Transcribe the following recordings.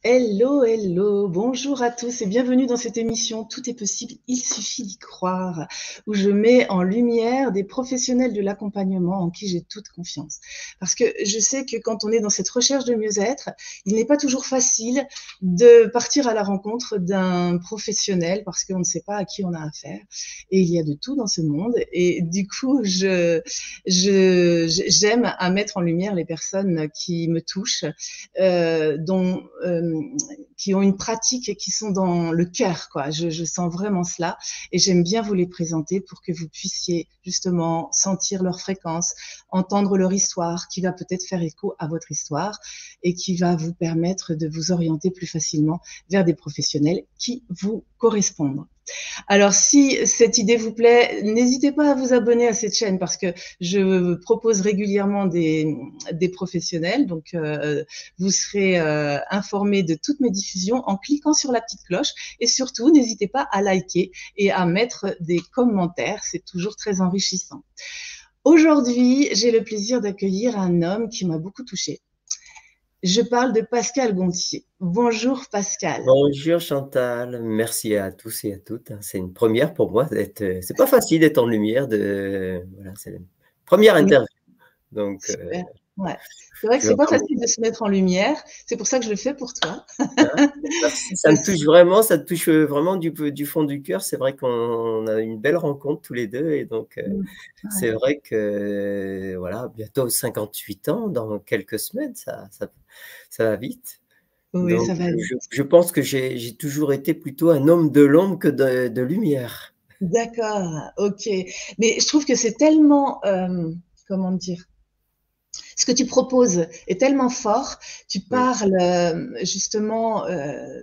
Hello, hello, bonjour à tous et bienvenue dans cette émission Tout est possible, il suffit d'y croire, où je mets en lumière des professionnels de l'accompagnement en qui j'ai toute confiance. Parce que je sais que quand on est dans cette recherche de mieux-être, il n'est pas toujours facile de partir à la rencontre d'un professionnel parce qu'on ne sait pas à qui on a affaire. Et il y a de tout dans ce monde. Et du coup, j'aime à mettre en lumière les personnes qui me touchent, qui ont une pratique et qui sont dans le cœur, quoi. Je sens vraiment cela et j'aime bien vous les présenter pour que vous puissiez justement sentir leur fréquence, entendre leur histoire, qui va peut-être faire écho à votre histoire et qui va vous permettre de vous orienter plus facilement vers des professionnels qui vous correspondent. Alors, si cette idée vous plaît, n'hésitez pas à vous abonner à cette chaîne parce que je propose régulièrement des professionnels. Donc, vous serez informés de toutes mes diffusions en cliquant sur la petite cloche. Et surtout, n'hésitez pas à liker et à mettre des commentaires. C'est toujours très enrichissant. Aujourd'hui, j'ai le plaisir d'accueillir un homme qui m'a beaucoup touchée. Je parle de Pascal Gontier. Bonjour Pascal. Bonjour Chantal, merci à tous et à toutes. C'est une première pour moi d'être. C'est pas facile d'être en lumière. Voilà, c'est la première Oui, interview. Donc, super. Ouais. C'est vrai que je veux c'est pas vraiment. facile de se mettre en lumière. C'est pour ça que je le fais pour toi. Hein, merci, ça me Parce- touche vraiment, ça me touche vraiment du fond du cœur. C'est vrai qu'on a une belle rencontre tous les deux et donc c'est Ouais. vrai que voilà, bientôt 58 ans dans quelques semaines, ça va vite. Oui, Donc, ça va vite. je pense que j'ai toujours été plutôt un homme de l'ombre que de lumière. D'accord, ok. Mais je trouve que c'est tellement, comment dire, ce que tu proposes est tellement fort. Tu Mm. parles justement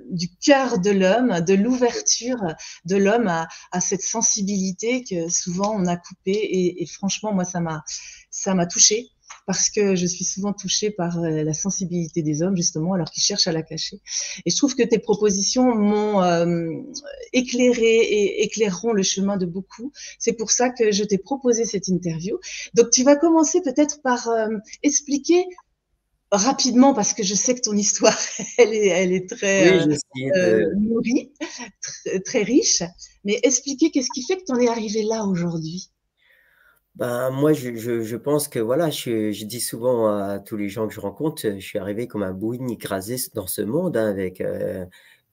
du cœur de l'homme, de l'ouverture de l'homme à cette sensibilité que souvent on a coupée. Et franchement, moi, ça m'a touchée parce que je suis souvent touchée par la sensibilité des hommes, justement, alors qu'ils cherchent à la cacher. Et je trouve que tes propositions m'ont éclairé et éclaireront le chemin de beaucoup. C'est pour ça que je t'ai proposé cette interview. Donc, tu vas commencer peut-être par expliquer rapidement, parce que je sais que ton histoire, elle est très Oui, j'essaie nourrie, très riche, mais expliquer qu'est-ce qui fait que tu en es arrivé là aujourd'hui. Ben, moi, je pense que voilà, je dis souvent à tous les gens que je rencontre, je suis arrivé comme un bouin écrasé dans ce monde, hein, avec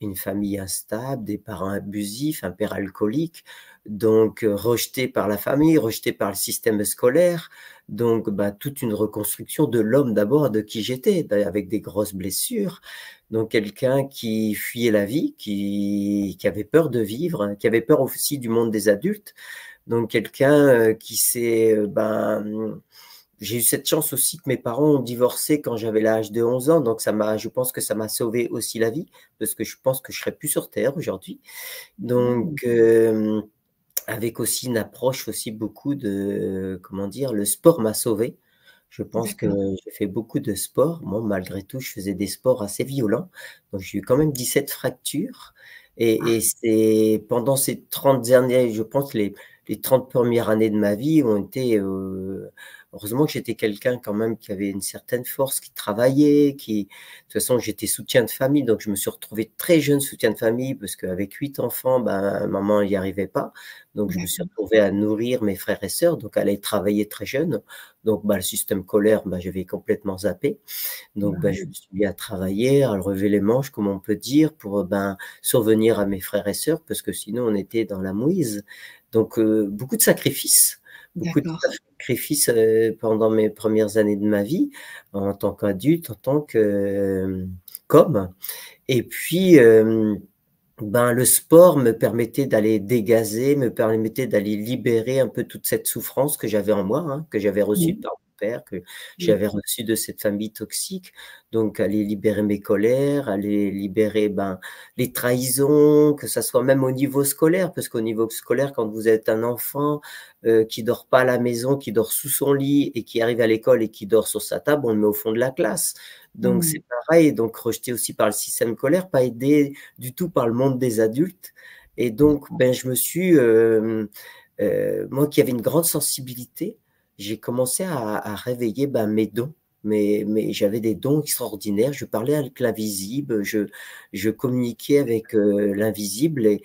une famille instable, des parents abusifs, un père alcoolique, donc rejeté par la famille, rejeté par le système scolaire, donc ben, toute une reconstruction de l'homme d'abord, de qui j'étais, avec des grosses blessures. Donc quelqu'un qui fuyait la vie, qui avait peur de vivre, hein, qui avait peur aussi du monde des adultes. Donc quelqu'un qui s'est, j'ai eu cette chance aussi que mes parents ont divorcé quand j'avais l'âge de 11 ans, donc je pense que ça m'a sauvé aussi la vie, parce que je pense que je serais plus sur Terre aujourd'hui. Mmh. Donc avec aussi une approche aussi beaucoup de, comment dire, le sport m'a sauvé. Je pense que D'accord. j'ai fait beaucoup de sport. Moi, malgré tout, je faisais des sports assez violents. Donc, j'ai eu quand même 17 fractures. Et c'est pendant ces 30 dernières, je pense, les 30 premières années de ma vie ont été. Heureusement que j'étais quelqu'un quand même qui avait une certaine force, qui travaillait, qui. De toute façon, j'étais soutien de famille. Donc, je me suis retrouvé très jeune soutien de famille parce qu'avec 8 enfants, ben, maman n'y arrivait pas. Donc, je me suis D'accord. retrouvé à nourrir mes frères et sœurs, donc à aller travailler très jeune. Donc, bah, le système scolaire, bah, je vais complètement zappé. Donc, bah, je me suis mis à travailler, à relever les manches, comme on peut dire, pour ben, survenir à mes frères et sœurs, parce que sinon, on était dans la mouise. Donc, beaucoup de D'accord. sacrifices pendant mes premières années de ma vie, en tant qu'adulte, en tant que qu'homme. Et puis, ben, le sport me permettait d'aller dégazer, me permettait d'aller libérer un peu toute cette souffrance que j'avais en moi, hein, que j'avais reçue Mmh. par mon père, que Mmh. j'avais reçue de cette famille toxique. Donc, aller libérer mes colères, aller libérer ben, les trahisons, que ça soit même au niveau scolaire, parce qu'au niveau scolaire, quand vous êtes un enfant qui dort pas à la maison, qui dort sous son lit et qui arrive à l'école et qui dort sur sa table, on le met au fond de la classe. Donc, Mmh. c'est pareil, donc rejeté aussi par le système scolaire, pas aidé du tout par le monde des adultes. Et donc, ben, je me suis, moi qui avais une grande sensibilité, j'ai commencé à réveiller ben, mes dons. mais j'avais des dons extraordinaires. Je parlais avec l'invisible, je communiquais avec l'invisible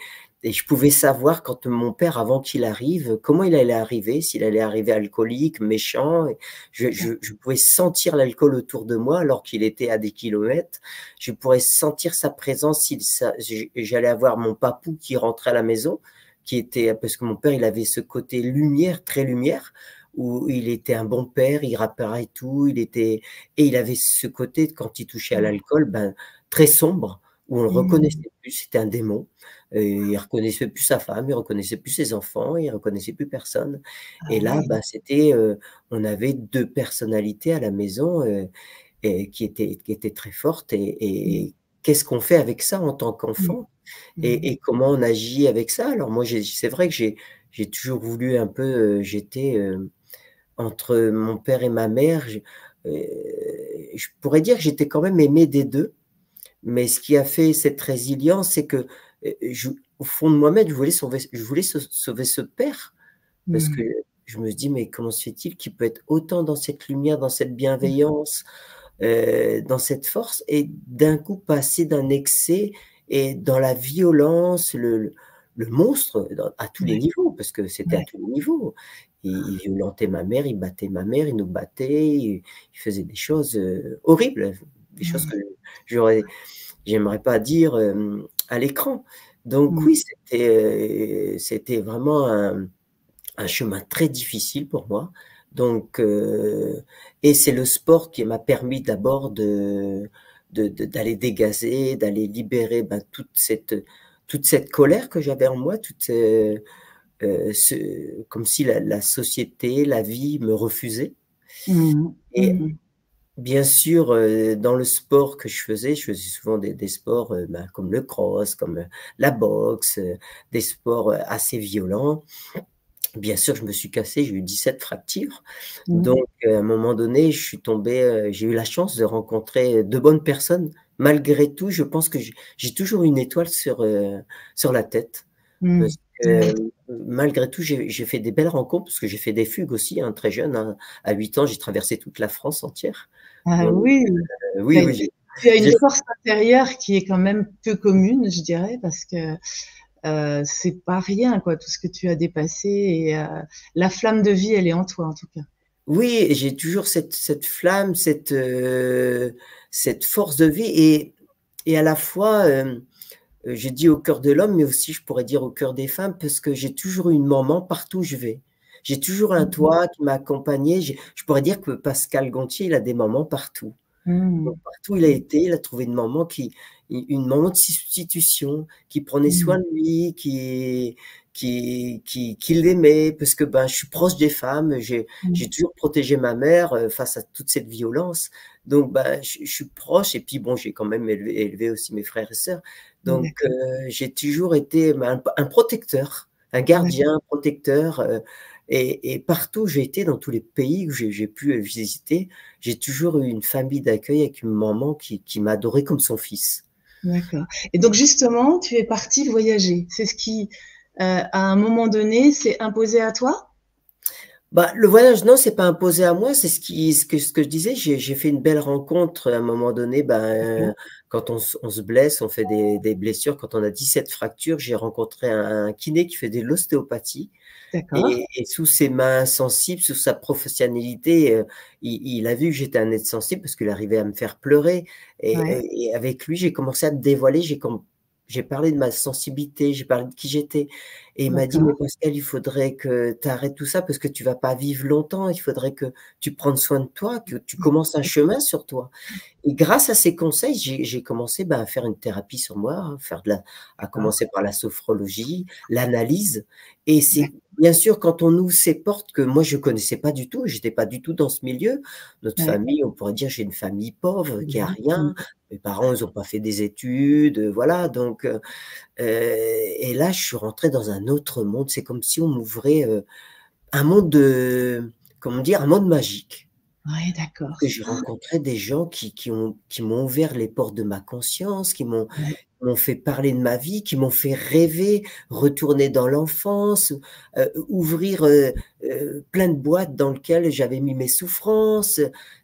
et je pouvais savoir quand mon père, avant qu'il arrive, comment il allait arriver, s'il allait arriver alcoolique, méchant. Je pouvais sentir l'alcool autour de moi alors qu'il était à des kilomètres. Je pourrais sentir sa présence. J'allais avoir mon papou qui rentrait à la maison, qui était, parce que mon père, il avait ce côté lumière, très lumière, où il était un bon père, il rappelait tout, et il avait ce côté, quand il touchait à l'alcool, ben, très sombre, où on le reconnaissait plus, c'était un démon. Il reconnaissait plus sa femme, il reconnaissait plus ses enfants, il reconnaissait plus personne. Ah Et là, ouais. ben, on avait deux personnalités à la maison et qui étaient très fortes. Mmh. Et qu'est-ce qu'on fait avec ça en tant Mmh. qu'enfant? Mmh. Et comment on agit avec ça? Alors moi, c'est vrai que j'ai toujours voulu un peu, j'étais entre mon père et ma mère, je pourrais dire que j'étais quand même aimé des deux, mais ce qui a fait cette résilience, c'est que au fond de moi-même, je voulais sauver ce père, parce que Mmh. je me dis, mais comment se fait-il qu'il peut être autant dans cette lumière, dans cette Mmh. bienveillance, dans cette force, et d'un coup passer d'un excès et dans la violence, le monstre à tous les Ouais, niveaux, parce que c'était à ouais. tous les niveaux. Il violentait ma mère, il battait ma mère, il nous battait, il faisait des choses horribles, des choses Mmh. que j'aurais, j'aimerais pas dire à l'écran. Donc Mmh. oui, c'était vraiment un chemin très difficile pour moi. Donc, et c'est le sport qui m'a permis d'abord d'aller dégazer, d'aller libérer ben, toute cette colère que j'avais en moi, comme si la société, la vie me refusait. Mmh. Et Mmh. bien sûr, dans le sport que je faisais souvent des sports ben, comme le cross, comme la boxe, des sports assez violents. Bien sûr, je me suis cassé, j'ai eu 17 fractures. Mmh. Donc, à un moment donné, je suis tombé, j'ai eu la chance de rencontrer de bonnes personnes. Malgré tout, je pense que j'ai toujours une étoile sur la tête. Mmh. Parce que Ouais. malgré tout, j'ai fait des belles rencontres, parce que j'ai fait des fugues aussi, hein, très jeune, hein. À 8 ans, j'ai traversé toute la France entière. Ah Donc, oui, oui, bah, oui, tu as une j'ai force intérieure qui est quand même peu commune, je dirais, parce que c'est pas rien, quoi, tout ce que tu as dépassé et la flamme de vie, elle est en toi, en tout cas. oui, et j'ai toujours cette flamme, cette force de vie et à la fois, j'ai dit au cœur de l'homme, mais aussi je pourrais dire au cœur des femmes, parce que j'ai toujours eu une maman partout où je vais. J'ai toujours un Mmh. toit qui m'a accompagné. Je pourrais dire que Pascal Gontier, il a des mamans partout. Donc, Mmh. partout où il a été, il a trouvé une maman de substitution qui prenait soin Mmh. de lui, qui l'aimait, parce que ben, je suis proche des femmes, j'ai Mmh. toujours protégé ma mère face à toute cette violence. Donc, ben, je suis proche, et puis bon, j'ai quand même élevé aussi mes frères et sœurs. Donc, D'accord, j'ai toujours été ben, un protecteur, un d'accord. gardien, un protecteur. Et partout où j'ai été, dans tous les pays où j'ai pu visiter, j'ai toujours eu une famille d'accueil avec une maman qui m'a adoré comme son fils. D'accord. Et donc justement, tu es partie voyager. C'est ce qui, à un moment donné, s'est imposé à toi? Bah, le voyage, non, c'est pas imposé à moi, c'est ce que je disais. J'ai fait une belle rencontre à un moment donné. D'accord. Ben, quand on se blesse, on fait des blessures. Quand on a 17 fractures, j'ai rencontré un kiné qui fait de l'ostéopathie. D'accord. Et sous ses mains sensibles, sous sa professionnalité, il a vu que j'étais un être sensible, parce qu'il arrivait à me faire pleurer. Ouais. Et avec lui, j'ai commencé à me dévoiler. J'ai parlé de ma sensibilité, j'ai parlé de qui j'étais. Et il m'a dit, mais D'accord. Pascal, il faudrait que tu arrêtes tout ça, parce que tu vas pas vivre longtemps. Il faudrait que tu prennes soin de toi, que tu commences un chemin sur toi. Et grâce à ces conseils, j'ai commencé ben, à faire une thérapie sur moi, à D'accord. commencer par la sophrologie, l'analyse. Et c'est D'accord. bien sûr quand on ouvre ces portes, que moi je connaissais pas du tout, j'étais pas du tout dans ce milieu. Notre Ouais. famille, on pourrait dire, j'ai une famille pauvre qui a Mmh. rien. Mes parents, ils ont pas fait des études, voilà. Donc, et là, je suis rentrée dans un autre monde. C'est comme si on m'ouvrait un monde comment dire, un monde magique. Ouais, d'accord. Que j'ai rencontré des gens qui m'ont ouvert les portes de ma conscience, Ouais. m'ont fait parler de ma vie, qui m'ont fait rêver, retourner dans l'enfance, ouvrir plein de boîtes dans lesquelles j'avais mis mes souffrances.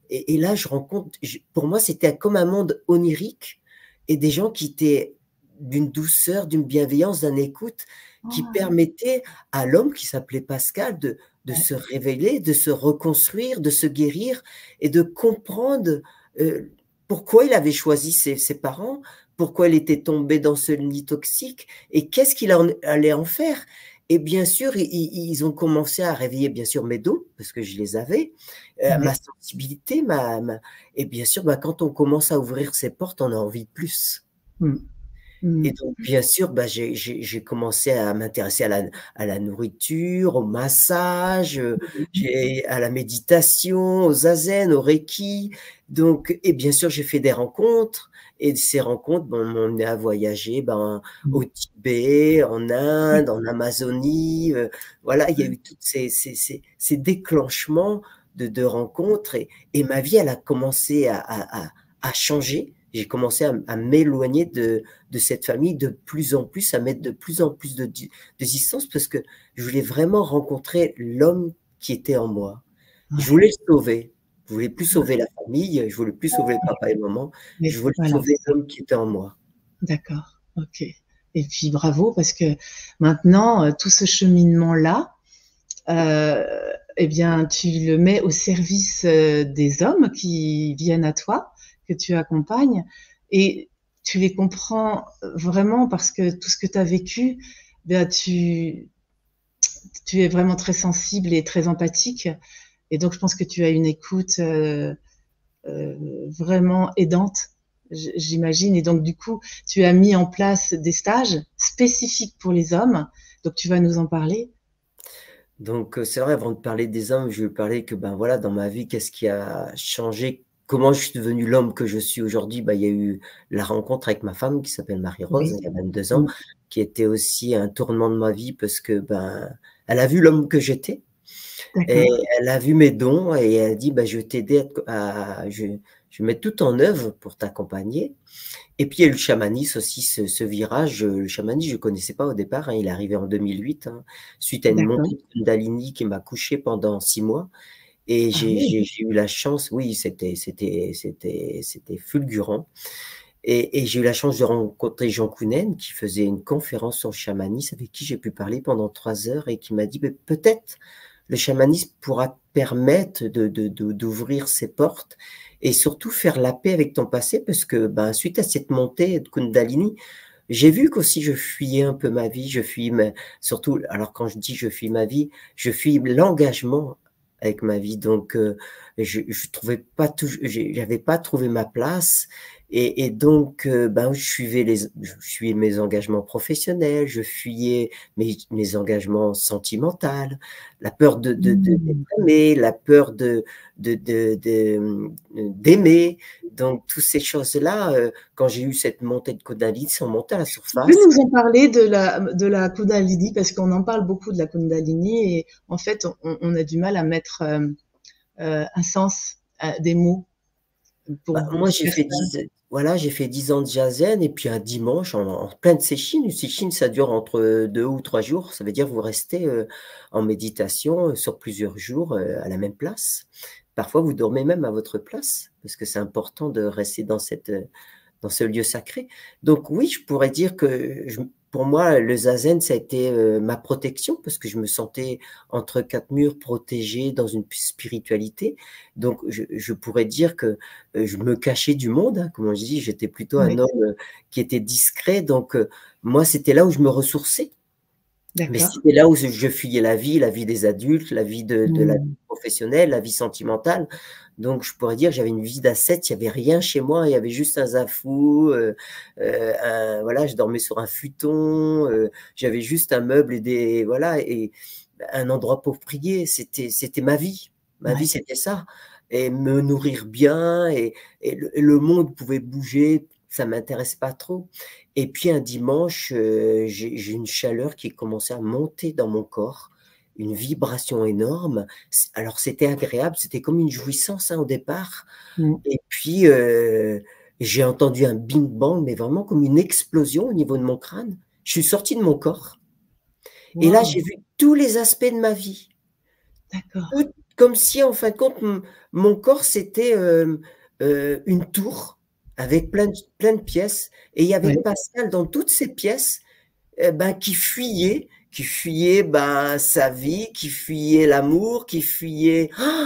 Et là, je rencontre, pour moi, c'était comme un monde onirique et des gens qui étaient d'une douceur, d'une bienveillance, d'une écoute qui Oh, permettait à l'homme qui s'appelait Pascal de ouais, se révéler, de se reconstruire, de se guérir et de comprendre pourquoi il avait choisi ses parents, pourquoi il était tombé dans ce lit toxique et qu'est-ce qu'il allait en faire. Et bien sûr, ils ont commencé à réveiller, bien sûr, mes dons, parce que je les avais, ma ouais. sensibilité, et bien sûr, bah, quand on commence à ouvrir ses portes, on a envie de plus. Mm, Et mm, donc, bien sûr, bah, j'ai commencé à m'intéresser à la nourriture, au massage, à la méditation, au zazen, au reiki. Donc, et bien sûr, j'ai fait des rencontres. Et ces rencontres m'ont amené à voyager ben, mm. au Tibet, en Inde, en Amazonie. Voilà, il y a eu tous ces déclenchements de rencontres. Et ma vie, elle a commencé à changer. J'ai commencé à m'éloigner de cette famille de plus en plus, à mettre de plus en plus de distance parce que je voulais vraiment rencontrer l'homme qui était en moi. Je Ouais, voulais le sauver. Je voulais plus sauver la famille, je voulais plus sauver papa et maman, mais je voulais voilà, sauver ça. l'homme qui était en moi. D'accord. Ok. Et puis bravo parce que maintenant, tout ce cheminement-là, euh, eh bien, tu le mets au service des hommes qui viennent à toi, que tu accompagnes, et tu les comprends vraiment parce que tout ce que tu as vécu, ben, tu es vraiment très sensible et très empathique. Et donc, je pense que tu as une écoute vraiment aidante, j'imagine. Et donc, du coup, tu as mis en place des stages spécifiques pour les hommes. Donc, tu vas nous en parler. Donc, c'est vrai, avant de parler des hommes, je vais parler que, ben voilà, dans ma vie, qu'est-ce qui a changé? Comment je suis devenu l'homme que je suis aujourd'hui? Ben, il y a eu la rencontre avec ma femme qui s'appelle Marie-Rose, Oui. il y a 22 ans, Mm. qui était aussi un tournant de ma vie parce que, ben, elle a vu l'homme que j'étais. Et D'accord. elle a vu mes dons et elle a dit, bah, je vais t'aider je vais mettre tout en œuvre pour t'accompagner. Et puis il y a eu le chamanisme aussi, ce virage. Le chamanisme, je ne connaissais pas au départ, hein, il est arrivé en 2008, hein, suite à une D'accord. montée de Kundalini qui m'a couché pendant 6 mois. Et Ah oui. j'ai eu la chance, oui, c'était fulgurant. Et j'ai eu la chance de rencontrer Jean Kounen qui faisait une conférence sur le chamanisme avec qui j'ai pu parler pendant 3 heures et qui m'a dit, mais peut-être le chamanisme pourra te permettre d'ouvrir ses portes et surtout faire la paix avec ton passé parce que ben, suite à cette montée de Kundalini, j'ai vu qu'aussi je fuyais un peu ma vie, surtout, alors quand je dis je fuis ma vie, je fuis l'engagement avec ma vie. Donc, je trouvais pas tout, j'avais pas trouvé ma place. Et donc, ben, je suivais mes engagements professionnels, je fuyais mes engagements sentimentaux, la peur d'être Mm. aimé, la peur d'aimer. Donc, toutes ces choses-là, quand j'ai eu cette montée de Kundalini, sont montées à la Tu peux surface. nous en parler de la Kundalini parce qu'on en parle beaucoup de la Kundalini et en fait, on a du mal à mettre un sens à des mots pour Bah, beaucoup moi, de personnes. voilà, j'ai fait 10 ans de Jazen et puis un dimanche en pleine séchine. Une séchine, ça dure entre 2 ou 3 jours. Ça veut dire que vous restez en méditation sur plusieurs jours à la même place. Parfois, vous dormez même à votre place parce que c'est important de rester dans ce lieu sacré. Donc oui, je pourrais dire que pour moi, le zazen, ça a été ma protection parce que je me sentais entre quatre murs, protégé dans une spiritualité. Donc je pourrais dire que je me cachais du monde, hein, comme on dit, j'étais plutôt un Oui, homme qui était discret. Donc moi, c'était là où je me ressourçais. Mais d'accord. c'était là où je fuyais la vie des adultes, la vie de la vie Mm. professionnelle, la vie sentimentale. Donc, je pourrais dire, j'avais une vie d'ascète, il n'y avait rien chez moi, il y avait juste un zafou, voilà, je dormais sur un futon, j'avais juste un meuble voilà, et un endroit pour prier. C'était ma vie. Ma vie, Ouais. c'était ça. Et me nourrir bien, et le monde pouvait bouger, ça m'intéresse pas trop. Et puis un dimanche, j'ai une chaleur qui commençait à monter dans mon corps, une vibration énorme. Alors c'était agréable, c'était comme une jouissance hein, au départ. Mm. Et puis j'ai entendu un bing bang, mais vraiment comme une explosion au niveau de mon crâne. Je suis sorti de mon corps. Et là, Wow. j'ai vu tous les aspects de ma vie. D'accord. Comme si, en fin de compte, mon corps, c'était une tour avec plein de pièces. Et il y avait Ouais. Pascal dans toutes ces pièces ben, qui fuyait ben, sa vie, qui fuyait l'amour, qui fuyait... Ah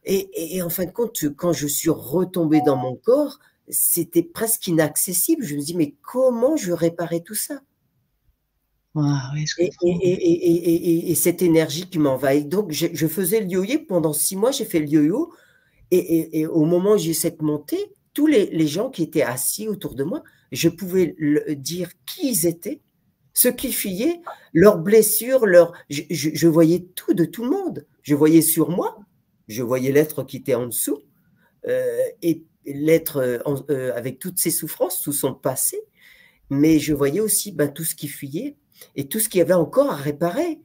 et en fin de compte, quand je suis retombée dans mon corps, c'était presque inaccessible. Je me dis, mais comment je réparais tout ça? Ah, ouais, je Et, et, comprends. et, et cette énergie qui m'envahit. Donc, je faisais le yo-yo pendant 6 mois, j'ai fait le yo-yo. Et au moment où j'ai cette montée, tous les gens qui étaient assis autour de moi, je pouvais dire qui ils étaient, ce qu'ils fuyaient, leurs blessures, je voyais tout de tout le monde. Je voyais sur moi, je voyais l'être qui était en dessous, et l'être avec toutes ses souffrances, tout son passé, mais je voyais aussi ben, tout ce qui fuyait et tout ce qu'il y avait encore à réparer.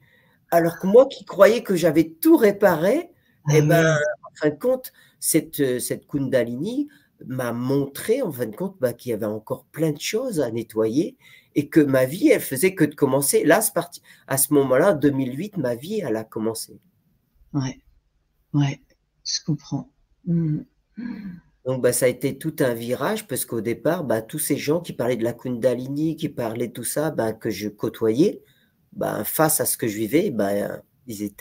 Alors que moi qui croyais que j'avais tout réparé, eh Ah ben, oui. en fin de compte, cette Kundalini m'a montré, en fin de compte, bah, qu'il y avait encore plein de choses à nettoyer et que ma vie, elle faisait que de commencer. Là, à ce moment-là, 2008, ma vie, elle a commencé. Ouais, ouais, je comprends. Mm. Donc, bah, ça a été tout un virage parce qu'au départ, bah, tous ces gens qui parlaient de la Kundalini, qui parlaient de tout ça, bah, que je côtoyais, bah, face à ce que je vivais, bah, ils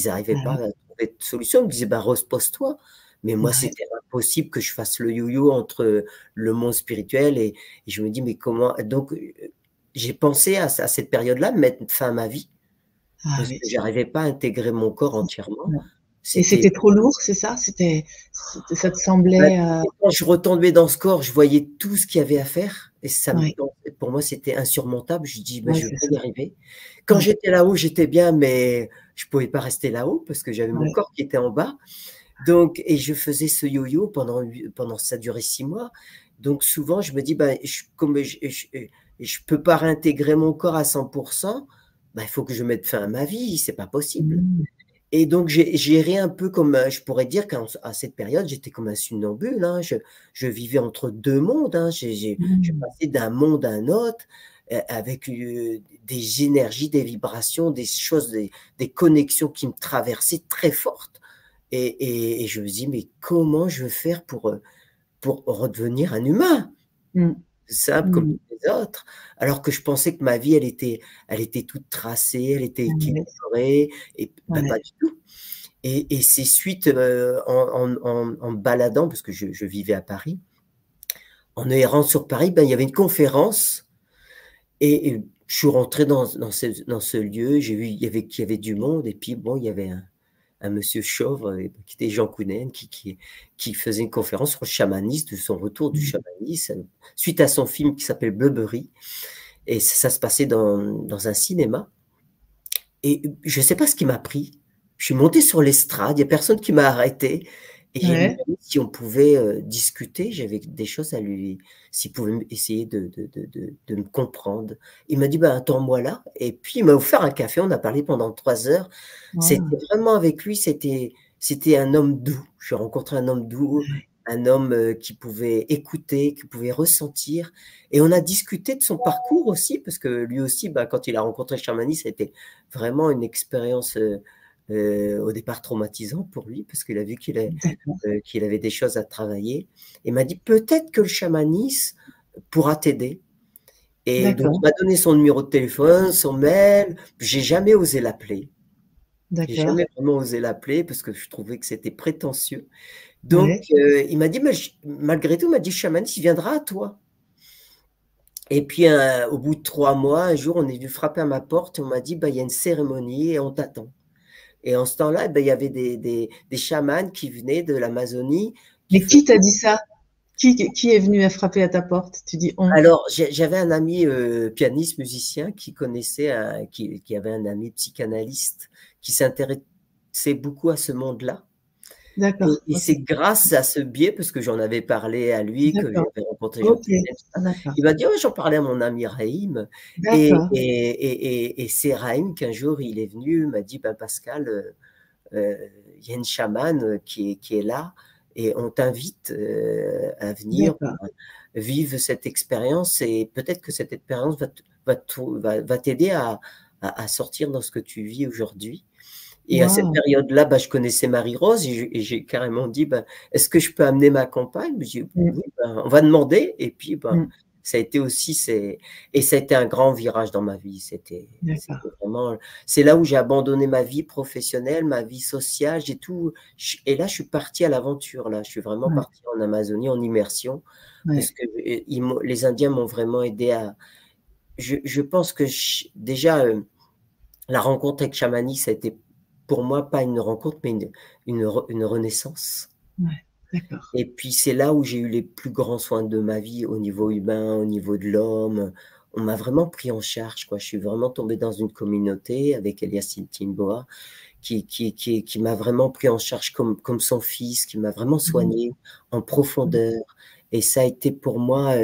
n'arrivaient Ah pas oui, à trouver de solution. Ils me disaient, bah, repose-toi. Mais moi, ouais, c'était impossible que je fasse le yo-yo entre le monde spirituel et je me dis, mais comment? Donc, j'ai pensé à cette période-là, mettre fin à ma vie ah parce oui. que j'arrivais pas à intégrer mon corps entièrement. Ouais. Et C'était c'était trop lourd, c'est ça? Ça te Bah, semblait, quand je retombais dans ce corps, je voyais tout ce qu'il y avait à faire et ouais, pour moi, c'était insurmontable. Je dis: «Mais ouais, je vais c'est pas ça. y arriver». Quand Ouais, j'étais là-haut, j'étais bien, mais je pouvais pas rester là-haut parce que j'avais mon ouais, corps qui était en bas. Donc et je faisais ce yo-yo pendant ça durait 6 mois. Donc souvent, je me dis: «Bah, comme je peux pas réintégrer mon corps à 100, bah, il faut que je mette fin à ma vie, c'est pas possible». mmh, Et donc, j'ai géré un peu comme, je pourrais dire qu'à cette période, j'étais comme un somnambule, hein. Je vivais entre 2 mondes, hein. J'ai mmh, passé d'un monde à un autre, avec, des énergies, des vibrations, des choses, des connexions qui me traversaient très fortes et je me dis: «Mais comment je vais faire pour redevenir un humain?» mmh, Simple comme mmh, tous les autres. Alors que je pensais que ma vie, elle était toute tracée, elle était ouais, équilibrée et bah, pas ouais, du tout. Et c'est suite, en me baladant, parce que je vivais à Paris, en errant sur Paris, ben, il y avait une conférence et je suis rentré dans ce lieu, j'ai vu qu'il y avait du monde et puis bon, il y avait un monsieur chauve, qui était Jean Kounen, qui faisait une conférence sur le chamanisme, de son retour du mmh, chamanisme, suite à son film qui s'appelle Bleubery et ça se passait dans un cinéma et je ne sais pas ce qui m'a pris. Je suis monté sur l'estrade, il y a personne qui m'a arrêté et j'ai ouais, demandé si on pouvait, discuter. J'avais des choses à lui s'il pouvait essayer de me comprendre. Il m'a dit: «Ben, attends-moi là» et puis il m'a offert un café, on a parlé pendant 3 heures. C'était waouh, vraiment avec lui, c'était un homme doux. J'ai rencontré un homme doux, ouais, un homme, qui pouvait écouter, qui pouvait ressentir et on a discuté de son parcours aussi parce que lui aussi, bah, quand il a rencontré le chamanisme, ça a été vraiment une expérience, au départ traumatisante pour lui parce qu'il a vu d'accord, qu'il avait des choses à travailler. Il m'a dit: «Peut-être que le chamanisme pourra t'aider» et donc il d'accord, m'a donné son numéro de téléphone, son mail. J'ai jamais osé l'appeler. J'ai d'accord, jamais vraiment osé l'appeler parce que je trouvais que c'était prétentieux. Donc ouais, il m'a dit: «Mais malgré tout», il m'a dit: «Le chamanisme, il viendra à toi». Et puis, au bout de 3 mois, un jour, on est venu frapper à ma porte et on m'a dit: «Bah, il y a une cérémonie et on t'attend». Et en ce temps-là, ben, il y avait des chamans qui venaient de l'Amazonie, qui mais qui t'a faisaient dit ça? Qui est venu à frapper à ta porte? Tu dis: «On». alors j'avais un ami, pianiste, musicien qui connaissait qui avait un ami psychanalyste qui s'intéressait beaucoup à ce monde-là D'accord, et OK, c'est grâce à ce biais, parce que j'en avais parlé à lui, que d'accord, j'avais rencontré Jean OK, Kounet, tout ça. d'accord, Il m'a dit: «Ouais, j'en parlais à mon ami Raïm» d'accord, et c'est Raïm qu'un jour il est venu, il m'a dit: «Ben Pascal, il y a une chamane qui est là et on t'invite à venir d'accord, vivre cette expérience et peut-être que cette expérience va t'aider à sortir dans ce que tu vis aujourd'hui. Et à cette Waouh. période-là, bah, je connaissais Marie-Rose et j'ai carrément dit, bah, est-ce que je peux amener ma compagne? J'ai dit, Mm, oui, ben, on va demander. Et puis, ben, mm. ça a été aussi, et ça a été un grand virage dans ma vie. D'accord. C'était vraiment, c'est là où j'ai abandonné ma vie professionnelle, ma vie sociale, j'ai tout. Et là, je suis parti à l'aventure. Là, je suis vraiment Ouais, parti en Amazonie, en immersion, parce ouais, que les Indiens m'ont vraiment aidé à. Je pense que déjà, la rencontre avec Chamonix, ça a été pour moi pas une rencontre, mais une renaissance. ouais. D'accord. Et puis c'est là où j'ai eu les plus grands soins de ma vie au niveau humain, au niveau de l'homme. On m'a vraiment pris en charge, quoi. Je suis vraiment tombé dans une communauté avec Elias Timboa qui m'a vraiment pris en charge comme son fils, qui m'a vraiment Mm, soigné en mm. profondeur. Et ça a été pour moi,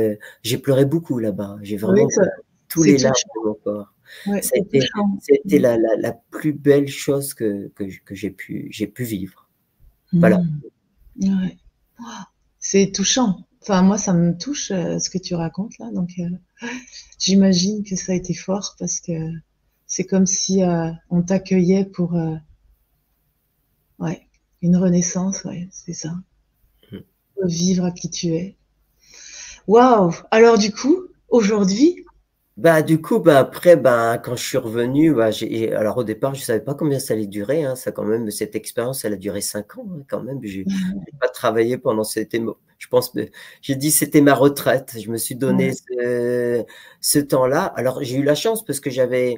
j'ai pleuré beaucoup là-bas. J'ai Oui, vraiment pleuré tous c'est les larmes touchant. de mon corps. Ouais, Ça a c'est été, touchant. ça a été Mm. la plus belle chose que j'ai pu vivre. Voilà. Mm. Ouais. C'est touchant. Enfin, moi, ça me touche ce que tu racontes là. Donc, j'imagine que ça a été fort parce que c'est comme si on t'accueillait pour ouais, une renaissance. Ouais, c'est ça. Vivre à qui tu es. Waouh! Alors, du coup, aujourd'hui, Bah, du coup, bah, après, bah, quand je suis revenu, bah, alors au départ, je savais pas combien ça allait durer, hein. Ça, quand même, cette expérience, elle a duré 5 ans, hein, quand même. J'ai pas travaillé pendant je pense, j'ai dit c'était ma retraite. Je me suis donné ouais, ce temps-là. Alors, j'ai eu la chance parce que j'avais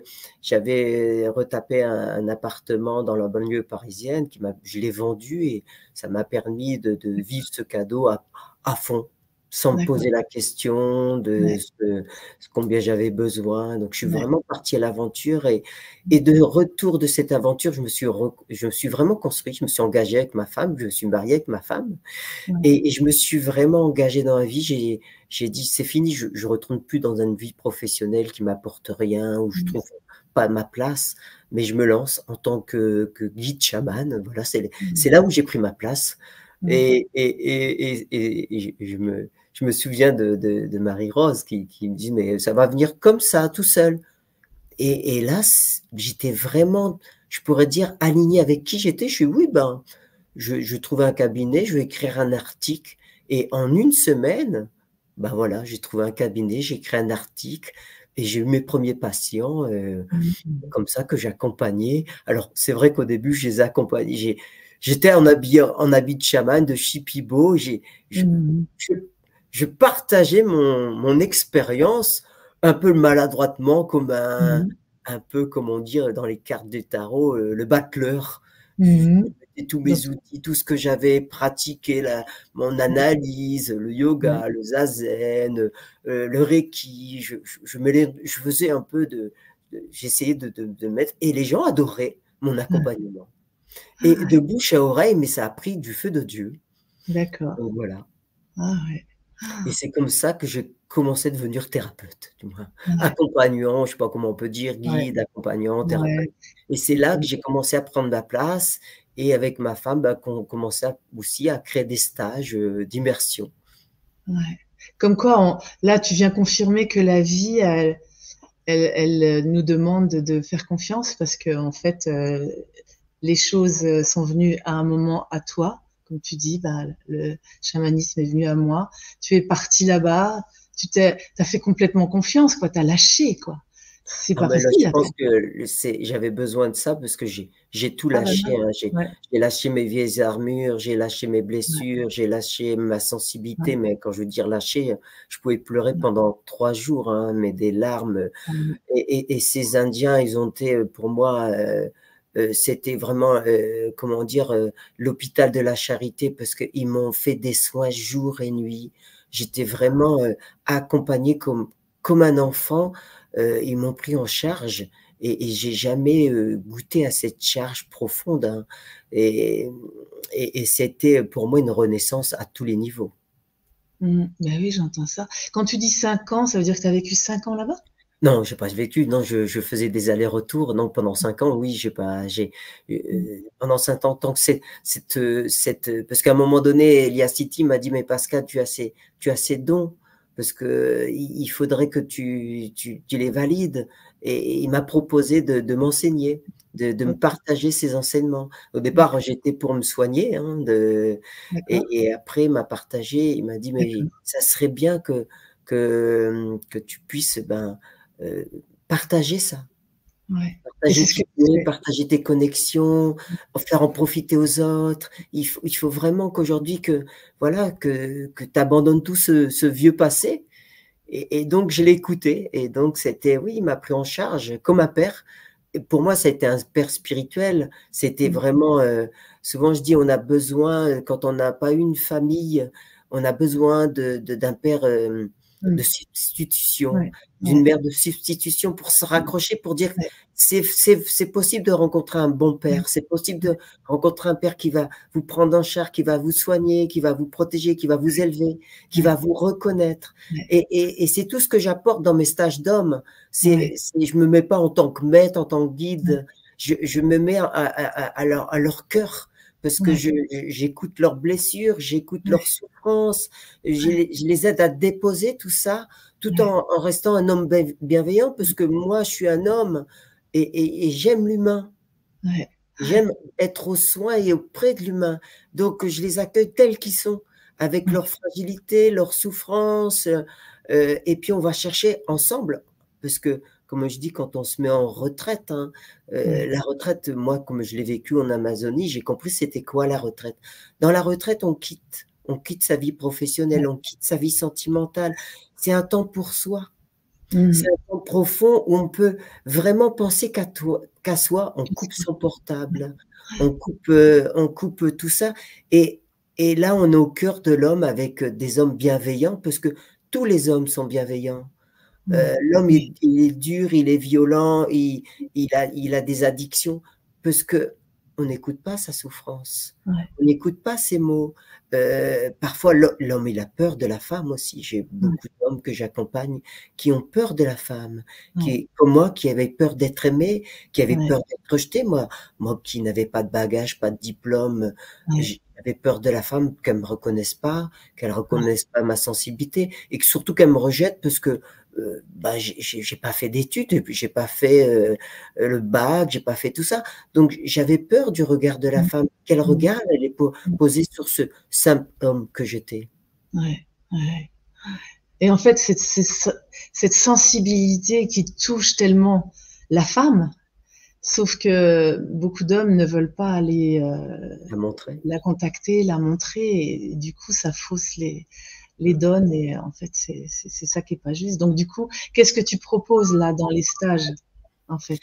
retapé un appartement dans la banlieue parisienne je l'ai vendu et ça m'a permis de vivre ce cadeau à fond, sans me d'accord. poser la question de Ouais, combien j'avais besoin. Donc, je suis ouais, vraiment parti à l'aventure et de retour de cette aventure, je me suis vraiment construit. Je me suis engagé avec ma femme, je me suis marié avec ma femme ouais. et je me suis vraiment engagé dans la vie. J'ai dit, c'est fini, je ne retourne plus dans une vie professionnelle qui m'apporte rien, où je Mm, trouve pas ma place, mais je me lance en tant que guide chaman. Voilà, c'est mm, là où j'ai pris ma place. mm, Et je me souviens de Marie-Rose qui me dit, mais ça va venir comme ça, tout seul. Et là, j'étais vraiment, je pourrais dire, aligné avec qui j'étais. Je suis, oui, ben, je trouve un cabinet, je vais écrire un article. Et en une semaine, ben voilà, j'ai trouvé un cabinet, j'ai écrit un article et j'ai eu mes premiers patients mm, comme ça que j'accompagnais. Alors, c'est vrai qu'au début, je les accompagnais. J'étais en habit de chaman, de Shipibo. Je, mm, je, je partageais mon expérience un peu maladroitement, mm, un peu, comment dire, dans les cartes du tarot, le battleur. Je mm. mettais tous Donc, mes outils, tout ce que j'avais pratiqué, mon analyse, le ouais, yoga, le zazen, le reiki. Je faisais un peu j'essayais de mettre, et les gens adoraient mon ouais. accompagnement. Et Ah, de bouche à oreille, mais ça a pris du feu de Dieu. d'accord. Donc voilà. Ah ouais. Et Ah, c'est comme ça que j'ai commencé à devenir thérapeute, du moins. ouais, Accompagnant, je sais pas comment on peut dire, ouais, guide, accompagnant, thérapeute. ouais. Et c'est là que j'ai commencé à prendre ma place. Et avec ma femme, bah, qu'on commençait aussi à créer des stages d'immersion. Ouais. Comme quoi, là, tu viens confirmer que la vie, elle nous demande de faire confiance parce que, en fait, les choses sont venues à un moment à toi. Comme tu dis, bah, le chamanisme est venu à moi. Tu es parti là-bas. T'as fait complètement confiance, quoi. T'as lâché, quoi. C'est Ah pas ben là, je facile après. pense que j'avais besoin de ça parce que j'ai tout Ah, bah, lâché, hein. ouais, J'ai lâché mes vieilles armures, j'ai lâché mes ouais, blessures, j'ai lâché ma sensibilité. ouais, Mais quand je veux dire lâcher, je pouvais pleurer ouais, pendant 3 jours, hein, mais des larmes. ouais, Et ces Indiens, ils ont été pour moi, c'était vraiment, comment dire, l'hôpital de la charité parce qu'ils m'ont fait des soins jour et nuit. J'étais vraiment accompagné comme un enfant. Ils m'ont pris en charge et j'ai jamais goûté à cette charge profonde, hein. Et, et c'était pour moi une renaissance à tous les niveaux. Ben oui, j'entends ça. Quand tu dis 5 ans, ça veut dire que tu as vécu 5 ans là-bas? Non, j'ai pas vécu. Non, je faisais des allers-retours. Non, pendant 5 ans, oui, Mm, pendant 5 ans, tant que parce qu'à un moment donné, Elias City m'a dit, mais Pascal, tu as ces dons, parce que il faudrait que tu les valides. Et il m'a proposé de m'enseigner. de me Ok, partager ses enseignements. Au d'accord, départ, j'étais pour me soigner, hein, d'accord, et après, il m'a partagé, il m'a dit, mais d'accord. ça serait bien que tu puisses ben, euh, partager ça. Ouais. Et c'est Partager ce que qui tu tu es, fais. partager tes connexions, en faire en profiter aux autres. Il faut vraiment qu'aujourd'hui, voilà, que tu abandonnes tout ce vieux passé. Et donc, je l'ai écouté. Et donc, c'était, oui, il m'a pris en charge comme un père. Et pour moi, ça a été un père spirituel. C'était Mm, vraiment, souvent je dis, on a besoin, quand on n'a pas eu une famille, on a besoin d'un père de mm. substitution, Ouais, d'une ouais, mère de substitution pour se mm, raccrocher, pour dire, ouais, c'est possible de rencontrer un bon ouais, père, c'est possible de rencontrer un père qui va vous prendre en charge, qui va vous soigner, qui va vous protéger, qui va vous élever, qui ouais, va vous reconnaître. ouais, Et c'est tout ce que j'apporte dans mes stages d'hommes. ouais, Je me mets pas en tant que maître, en tant que ouais, guide. Je me mets à leur cœur parce que ouais, j'écoute leurs blessures, j'écoute ouais, leurs souffrances, ouais, je les aide à déposer tout ça, tout ouais, en restant un homme bienveillant parce que moi, je suis un homme et j'aime l'humain. ouais, J'aime être aux soins et auprès de l'humain. Donc, je les accueille tels qu'ils sont, avec ouais, leur fragilité, leurs souffrances. Et puis, on va chercher ensemble, parce que, comme je dis, quand on se met en retraite, hein, ouais, la retraite, moi, comme je l'ai vécu en Amazonie, j'ai compris c'était quoi la retraite. Dans la retraite, on quitte. On quitte sa vie professionnelle, ouais. on quitte sa vie sentimentale. C'est un temps pour soi. C'est Mm. un temps profond où on peut vraiment penser qu'à soi, on coupe son portable, on coupe tout ça. Et, et là, on est au cœur de l'homme avec des hommes bienveillants, parce que tous les hommes sont bienveillants. Mm. L'homme, Oui, il est dur, il est violent, il a des addictions, parce que on n'écoute pas sa souffrance, ouais, on n'écoute pas ses mots. Parfois, l'homme, il a peur de la femme aussi. J'ai ouais, beaucoup d'hommes que j'accompagne qui ont peur de la femme, ouais, comme moi, qui avaient peur d'être aimé, qui avaient ouais, peur d'être rejeté. Moi qui n'avais pas de bagage, pas de diplôme, ouais, j'avais peur de la femme, qu'elle me reconnaisse pas, qu'elle reconnaisse pas ma sensibilité, et que surtout qu'elle me rejette parce que bah, j'ai pas fait d'études, et puis j'ai pas fait le bac, j'ai pas fait tout ça. Donc j'avais peur du regard de la mm, femme. Quel mm, regard elle est mm. posée sur ce simple homme que j'étais. Ouais, ouais. Et en fait, cette sensibilité qui touche tellement la femme, sauf que beaucoup d'hommes ne veulent pas aller À montrer. la contacter, la montrer, et du coup, ça fausse les donnes, et en fait, c'est ça qui est pas juste. Donc, du coup, qu'est-ce que tu proposes là dans les stages, en fait?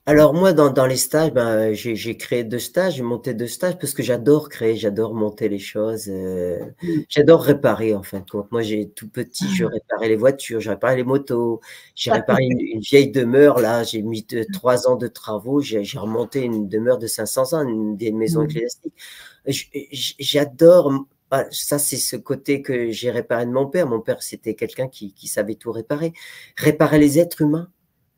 Alors moi, dans les stages, ben, j'ai créé 2 stages, j'ai monté 2 stages parce que j'adore créer, j'adore monter les choses, Mm. j'adore réparer en fin de compte. Moi, j'ai tout petit, je Ah, réparais les voitures, je réparais les motos, j'ai réparé une vieille demeure, là, j'ai mis 3 ans de travaux, j'ai remonté une demeure de 500 ans, une vieille maison mm, ecclésiastique. J'adore, bah, ça c'est ce côté que j'ai réparé de mon père. Mon père, c'était quelqu'un qui savait tout réparer. Réparer les êtres humains,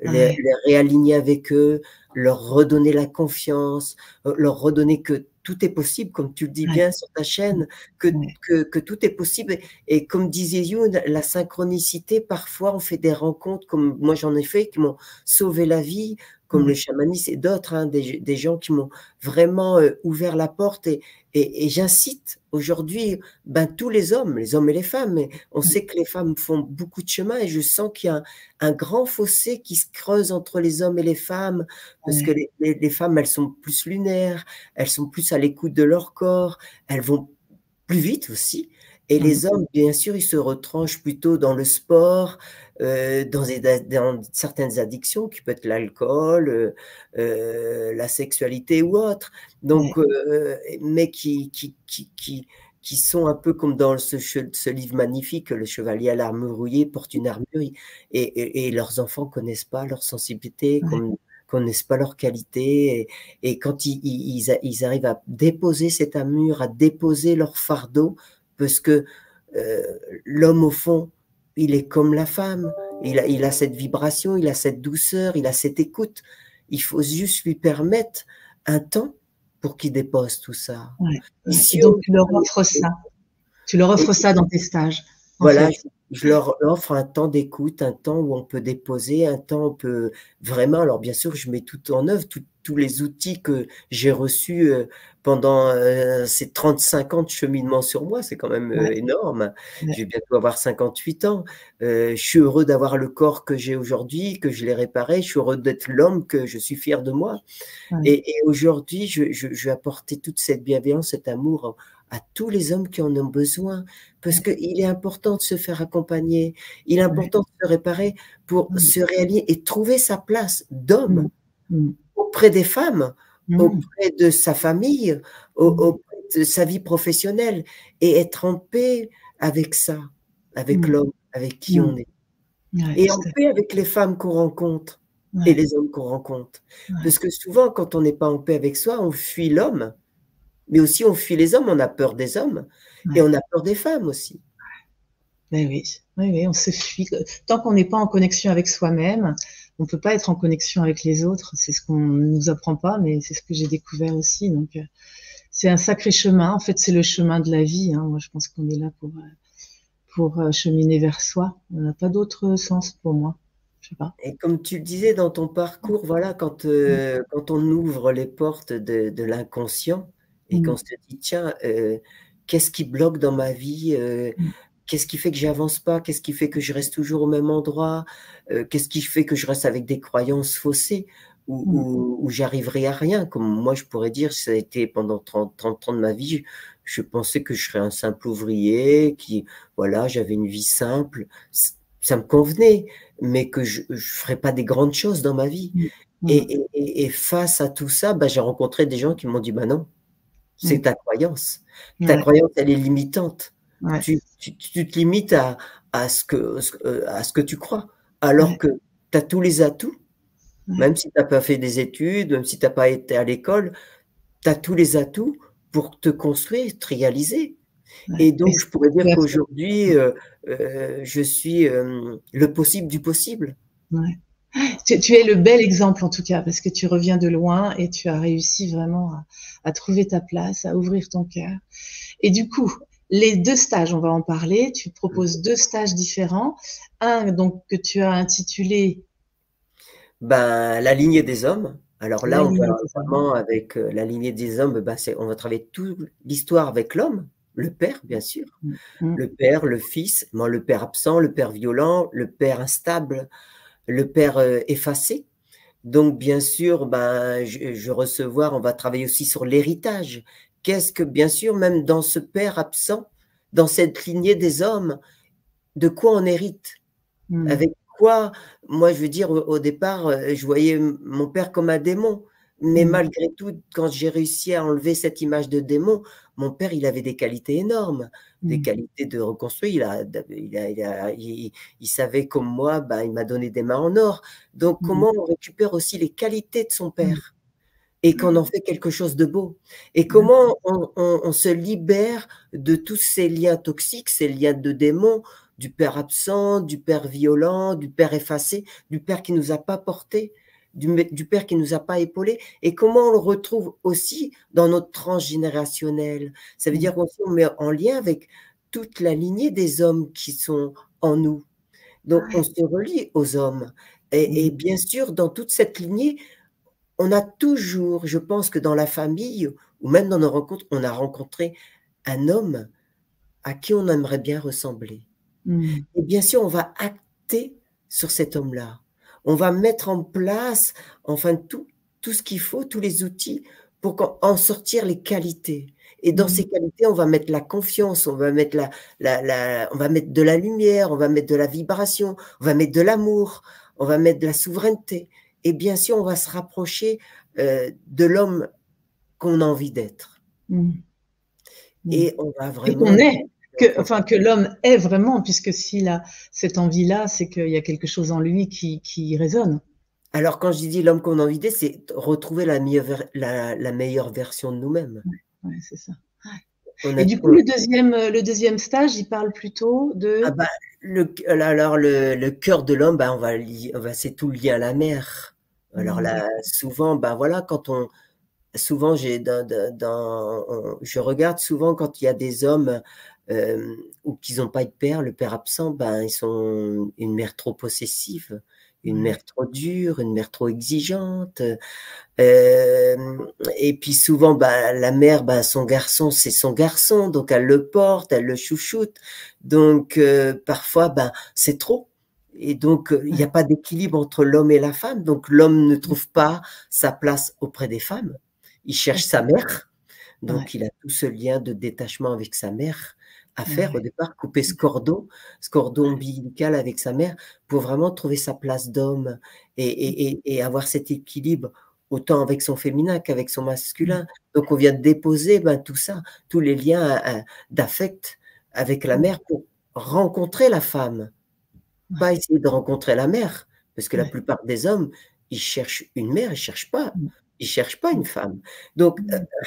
ouais, les réaligner avec eux, leur redonner la confiance, leur redonner que tout est possible, comme tu le dis ouais, bien sur ta chaîne, ouais, que tout est possible. Et comme disait Youn, la synchronicité, parfois on fait des rencontres, comme moi j'en ai fait, qui m'ont sauvé la vie, comme le ouais, chamanisme et d'autres, hein, des gens qui m'ont vraiment ouvert la porte. Et j'incite aujourd'hui ben, tous les hommes et les femmes, mais on ouais, sait que les femmes font beaucoup de chemin, et je sens qu'il y a un grand fossé qui se creuse entre les hommes et les femmes, parce que ouais, les femmes, elles sont plus lunaires, elles sont plus à l'écoute de leur corps, elles vont plus vite aussi. Et mm, les hommes, bien sûr, ils se retranchent plutôt dans le sport, dans certaines addictions, qui peut être l'alcool, la sexualité ou autre. Donc, ouais, mais qui sont un peu comme dans ce livre magnifique, Le Chevalier à l'armure rouillée porte une armure, et leurs enfants connaissent pas leur sensibilité, ouais, connaissent pas leur qualité, et quand ils arrivent à déposer cette armure, à déposer leur fardeau, parce que euh, l'homme, au fond, il est comme la femme, il a cette vibration, il a cette douceur, il a cette écoute. Il faut juste lui permettre un temps pour qu'il dépose tout ça. ouais, ouais. Et Ici, donc, tu leur offres ça. Tu leur offres ça dans tes stages, en voilà, fait. je leur offre un temps d'écoute, un temps où on peut déposer, un temps où on peut vraiment, alors bien sûr, je mets tout en œuvre, tous les outils que j'ai reçus pendant ces 35 ans de cheminement sur moi, c'est quand même ouais, énorme. ouais, Je vais bientôt avoir 58 ans. Je suis heureux d'avoir le corps que j'ai aujourd'hui, que je l'ai réparé. Je suis heureux d'être l'homme que je suis fier de moi. ouais, Et aujourd'hui, je vais apporter toute cette bienveillance, cet amour à tous les hommes qui en ont besoin, parce ouais, qu'il est important de se faire accompagner, il est ouais, important de se réparer pour mm, se réaligner et trouver sa place mm, d'homme mm, auprès des femmes, mm, auprès de sa famille, mm, auprès de sa vie professionnelle, et être en paix avec ça, avec mm, l'homme avec qui mm. on est, Ouais, et en tout à fait. paix avec les femmes qu'on rencontre et Ouais, les hommes qu'on rencontre. ouais, Parce que souvent, quand on n'est pas en paix avec soi, on fuit l'homme, mais aussi on fuit les hommes, on a peur des hommes et ouais. on a peur des femmes aussi. Ben oui, oui, oui, on se fuit. Tant qu'on n'est pas en connexion avec soi-même, on peut pas être en connexion avec les autres. C'est ce qu'on nous apprend pas, mais c'est ce que j'ai découvert aussi. Donc, c'est un sacré chemin. En fait, c'est le chemin de la vie, hein. Moi, je pense qu'on est là pour cheminer vers soi. On n'a pas d'autre sens pour moi. Je sais pas. Et comme tu le disais dans ton parcours, voilà, Mm, quand on ouvre les portes de l'inconscient et qu'on mm, se dit, tiens, qu'est-ce qui bloque dans ma vie? mm, Qu'est-ce qui fait que j'avance pas? Qu'est-ce qui fait que je reste toujours au même endroit? Qu'est-ce qui fait que je reste avec des croyances faussées mm, où j'arriverai à rien? Comme moi, je pourrais dire, ça a été pendant 30 ans de ma vie, je pensais que je serais un simple ouvrier, qui, voilà, j'avais une vie simple, ça me convenait, mais que je ne ferais pas des grandes choses dans ma vie. mm, mm, Et face à tout ça, bah, j'ai rencontré des gens qui m'ont dit, bah non, c'est mm. ta croyance. Ta Ouais, croyance, elle est limitante. ouais, Tu te limites à ce que tu crois, alors ouais, que tu as tous les atouts, ouais, même si tu n'as pas fait des études, même si tu n'as pas été à l'école, tu as tous les atouts pour te construire, te réaliser. ouais. Et Et donc, je c'est pourrais dire super ça. qu'aujourd'hui, je suis le possible du possible. Ouais. Tu es le bel exemple en tout cas, parce que tu reviens de loin et tu as réussi vraiment à trouver ta place, à ouvrir ton cœur. Et du coup, les deux stages, on va en parler. Tu proposes deux stages différents. Un donc que tu as intitulé Ben, la lignée des hommes. Alors La là, on va lignée des hommes. vraiment avec la lignée des hommes, ben, on va travailler toute l'histoire avec l'homme, le père, bien sûr. Mm, mm, Le père, le fils, bon, le père absent, le père violent, le père instable, le père effacé. Donc, bien sûr, ben, je recevoir, on va travailler aussi sur l'héritage. Qu'est-ce que, bien sûr, même dans ce père absent, dans cette lignée des hommes, de quoi on hérite? mm, Avec quoi? Moi, je veux dire, au départ, je voyais mon père comme un démon. Mais mm, malgré tout, quand j'ai réussi à enlever cette image de démon, mon père, il avait des qualités énormes, des mm, qualités de reconstruire. Il savait comme moi, bah, il m'a donné des mains en or. Donc, mm, comment on récupère aussi les qualités de son mm, père et qu'on en fait quelque chose de beau? Et mm, comment on se libère de tous ces liens toxiques, ces liens de démons, du père absent, du père violent, du père effacé, du père qui nous a pas porté, du père qui nous a pas épaulé, et comment on le retrouve aussi dans notre transgénérationnel. Ça veut mm, dire qu'on met en lien avec toute la lignée des hommes qui sont en nous. Donc on se relie aux hommes. Et mm, bien sûr, dans toute cette lignée, on a toujours, je pense que dans la famille ou même dans nos rencontres, on a rencontré un homme à qui on aimerait bien ressembler. mm, Et bien sûr, on va acter sur cet homme-là. On va mettre en place, enfin, tout ce qu'il faut, tous les outils pour en sortir les qualités. Et dans mm, ces qualités, on va mettre la confiance, on va mettre on va mettre de la lumière, on va mettre de la vibration, on va mettre de l'amour, on va mettre de la souveraineté. Et bien sûr, on va se rapprocher de l'homme qu'on a envie d'être. mm, mm. Et on va Et vraiment qu'on être est, enfin que l'homme est vraiment, puisque s'il a cette envie-là, c'est qu'il y a quelque chose en lui qui résonne. Alors, quand je dis l'homme qu'on a envie d'être, c'est retrouver la meilleure version de nous-mêmes. Ouais, ouais, c'est ça. On Et a, du coup, on- le deuxième stage, il parle plutôt ah de. bah, alors, le cœur de l'homme, bah, c'est tout le lien à la mer. Alors Mm, là, souvent, bah, voilà, souvent, je regarde souvent quand il y a des hommes ou qu'ils n'ont pas de père, le père absent, ben, ils sont une mère trop possessive. une Ouais. mère trop dure, une mère trop exigeante. Et puis souvent, bah, la mère, bah, son garçon, c'est son garçon, donc elle le porte, elle le chouchoute. Donc parfois, bah, c'est trop. Et donc, il n'y a Ouais. pas d'équilibre entre l'homme et la femme. Donc, l'homme ne trouve pas sa place auprès des femmes. Il cherche sa D'accord. mère. Ouais. Donc, il a tout ce lien de détachement avec sa mère à faire au Ouais. départ, couper ce cordon ombilical avec sa mère pour vraiment trouver sa place d'homme et avoir cet équilibre autant avec son féminin qu'avec son masculin. Donc, on vient de déposer ben, tout ça, tous les liens d'affect avec la mère pour rencontrer la femme, Ouais. pas essayer de rencontrer la mère, parce que la Ouais. plupart des hommes, ils cherchent une mère, ils cherchent pas une Ouais. femme. Donc,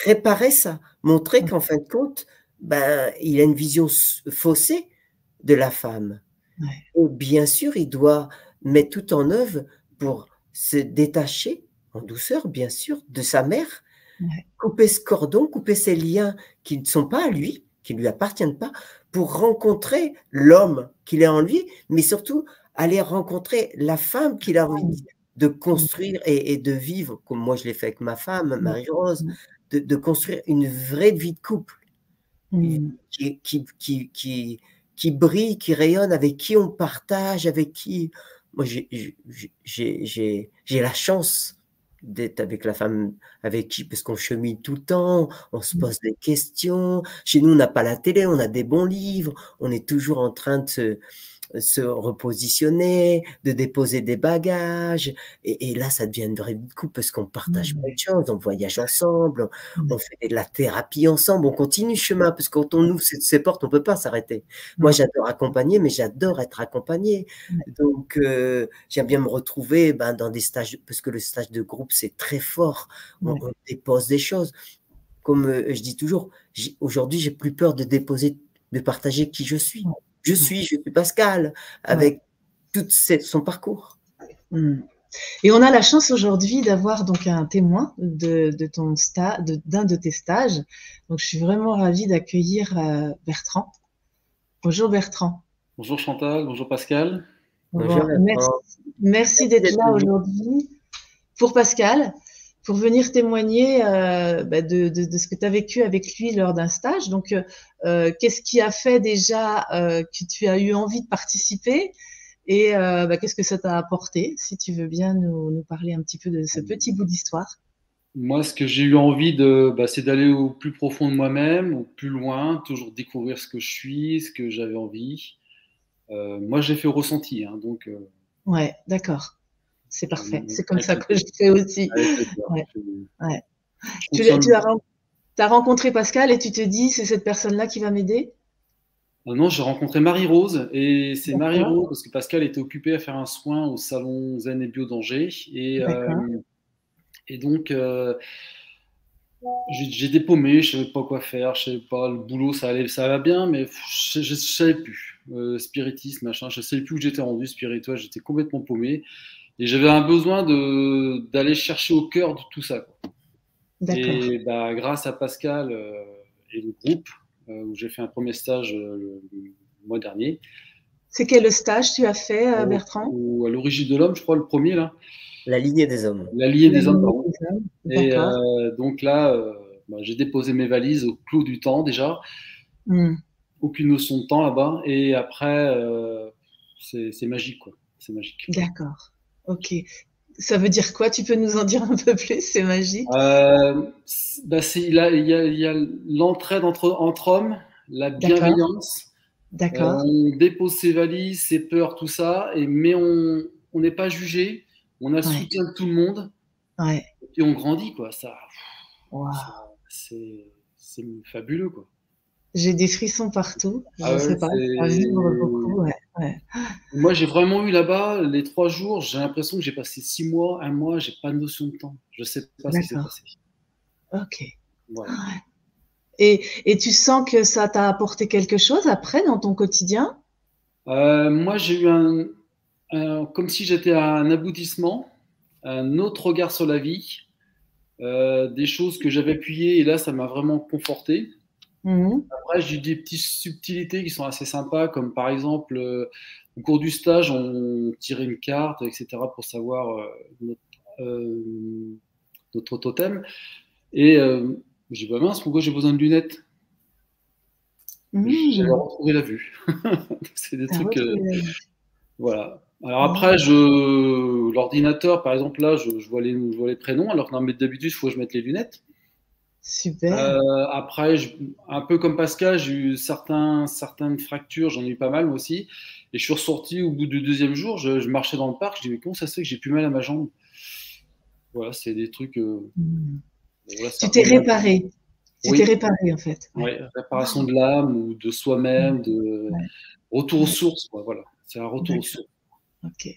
réparer ça, montrer qu'en fin de compte, ben, il a une vision faussée de la femme. Ouais. Et bien sûr, il doit mettre tout en œuvre pour se détacher, en douceur, bien sûr, de sa mère, Ouais. couper ce cordon, couper ces liens qui ne sont pas à lui, qui ne lui appartiennent pas, pour rencontrer l'homme qu'il est en lui, mais surtout aller rencontrer la femme qu'il a envie de construire et de vivre, comme moi je l'ai fait avec ma femme, Marie-Rose, de construire une vraie vie de couple qui, qui, qui, qui, qui brille, qui rayonne, avec qui on partage, avec qui... Moi, j'ai la chance d'être avec la femme avec qui, parce qu'on chemine tout le temps, on se pose des questions. Chez nous, on n'a pas la télé, on a des bons livres, on est toujours en train de se repositionner, de déposer des bagages. Et là, ça devient une vraie vie de couple parce qu'on partage plein de choses, on voyage ensemble, on fait de la thérapie ensemble, on continue le chemin parce que quand on ouvre ces portes, on peut pas s'arrêter. Moi, Non. j'adore accompagner, mais j'adore être accompagné. Donc, j'aime bien me retrouver ben, dans des stages, parce que le stage de groupe, c'est très fort. On dépose des choses. Comme je dis toujours, aujourd'hui, j'ai plus peur de déposer, de partager qui je suis. Je suis Pascal, Ouais. avec tout son parcours. Et on a la chance aujourd'hui d'avoir donc un témoin de ton d'un de tes stages. Donc, je suis vraiment ravie d'accueillir Bertrand. Bonjour Bertrand. Bonjour Chantal, bonjour Pascal. Bonjour, Bon, merci, Bertrand. merci Merci d'être d'être là venu. aujourd'hui pour Pascal, pour venir témoigner de ce que tu as vécu avec lui lors d'un stage. Donc, qu'est-ce qui a fait déjà que tu as eu envie de participer et qu'est-ce que ça t'a apporté? Si tu veux bien nous parler un petit peu de ce petit bout d'histoire. Moi, ce que j'ai eu envie c'est d'aller au plus profond de moi-même, au plus loin, toujours découvrir ce que je suis, ce que j'avais envie. Moi, j'ai fait au ressenti, hein, donc Ouais, d'accord. C'est parfait. C'est comme avec ça plaisir. que je fais aussi. Avec plaisir. Ouais, ouais. Je Tu, confirme. tu as, t'as rencontré Pascal et tu te dis, c'est cette personne-là qui va m'aider? Non, j'ai rencontré Marie-Rose et c'est D'accord, Marie-Rose parce que Pascal était occupé à faire un soin au salon Zen et Bio d'Angers d'accord. et donc j'ai dépaumé, je savais pas quoi faire, je savais pas, le boulot ça allait bien, mais je savais plus. Spiritisme, machin, je savais plus où j'étais rendu, spirituel, j'étais complètement paumé. Et j'avais un besoin d'aller chercher au cœur de tout ça, quoi. D'accord. Et bah, grâce à Pascal et le groupe, où j'ai fait un premier stage le mois dernier, C'est quel stage tu as fait, Bertrand? à l'origine de l'homme, je crois, le premier, là, La lignée des hommes. la lignée La des hommes, lignée pardon. des hommes. Et D'accord. donc là, j'ai déposé mes valises au clos du temps déjà. Hmm. Aucune notion de temps là-bas. Et après, c'est magique, quoi. C'est magique. D'accord. Ok. Ça veut dire quoi? Tu peux nous en dire un peu plus? C'est magique. Il y a l'entraide entre hommes, la D'accord. bienveillance. D'accord. On dépose ses valises, ses peurs, tout ça, mais on n'est pas jugé. On a le Ouais. soutien de tout le monde Ouais. et on grandit, quoi. Ça, Waouh. c'est fabuleux, quoi. J'ai des frissons partout. Ah Je ouais, sais pas. Ça vibre beaucoup. Ouais. Ouais. moi, j'ai vraiment eu là-bas les 3 jours. J'ai l'impression que j'ai passé 6 mois, un mois. J'ai pas de notion de temps. Je sais pas ce qui s'est D'accord. passé. Ok. Voilà. Ouais. Et tu sens que ça t'a apporté quelque chose après dans ton quotidien? Moi, j'ai eu comme si j'étais à un aboutissement, un autre regard sur la vie, des choses que j'avais appuyées et là, ça m'a vraiment conforté. Après, j'ai des petites subtilités qui sont assez sympas, comme par exemple, au cours du stage, on tirait une carte, etc., pour savoir notre totem. Et j'ai dit, bah mince, pourquoi j'ai besoin de lunettes? J'avais retrouvé la vue. C'est des trucs. Voilà. Alors après, l'ordinateur, par exemple, là, je vois les prénoms, alors que d'habitude, il faut que je mette les lunettes. Super. Après, un peu comme Pascal, j'ai eu certaines fractures, j'en ai eu pas mal moi aussi. Et je suis ressorti au bout du deuxième jour, je marchais dans le parc, je dis mais comment ça se fait que j'ai plus mal à ma jambe? Voilà, c'est des trucs. Voilà, Tu t'es réparé. Tu Oui. t'es réparé en fait. Ouais, réparation de l'âme ou de soi-même, de retour aux sources, quoi, voilà. C'est un retour aux sources. Ok.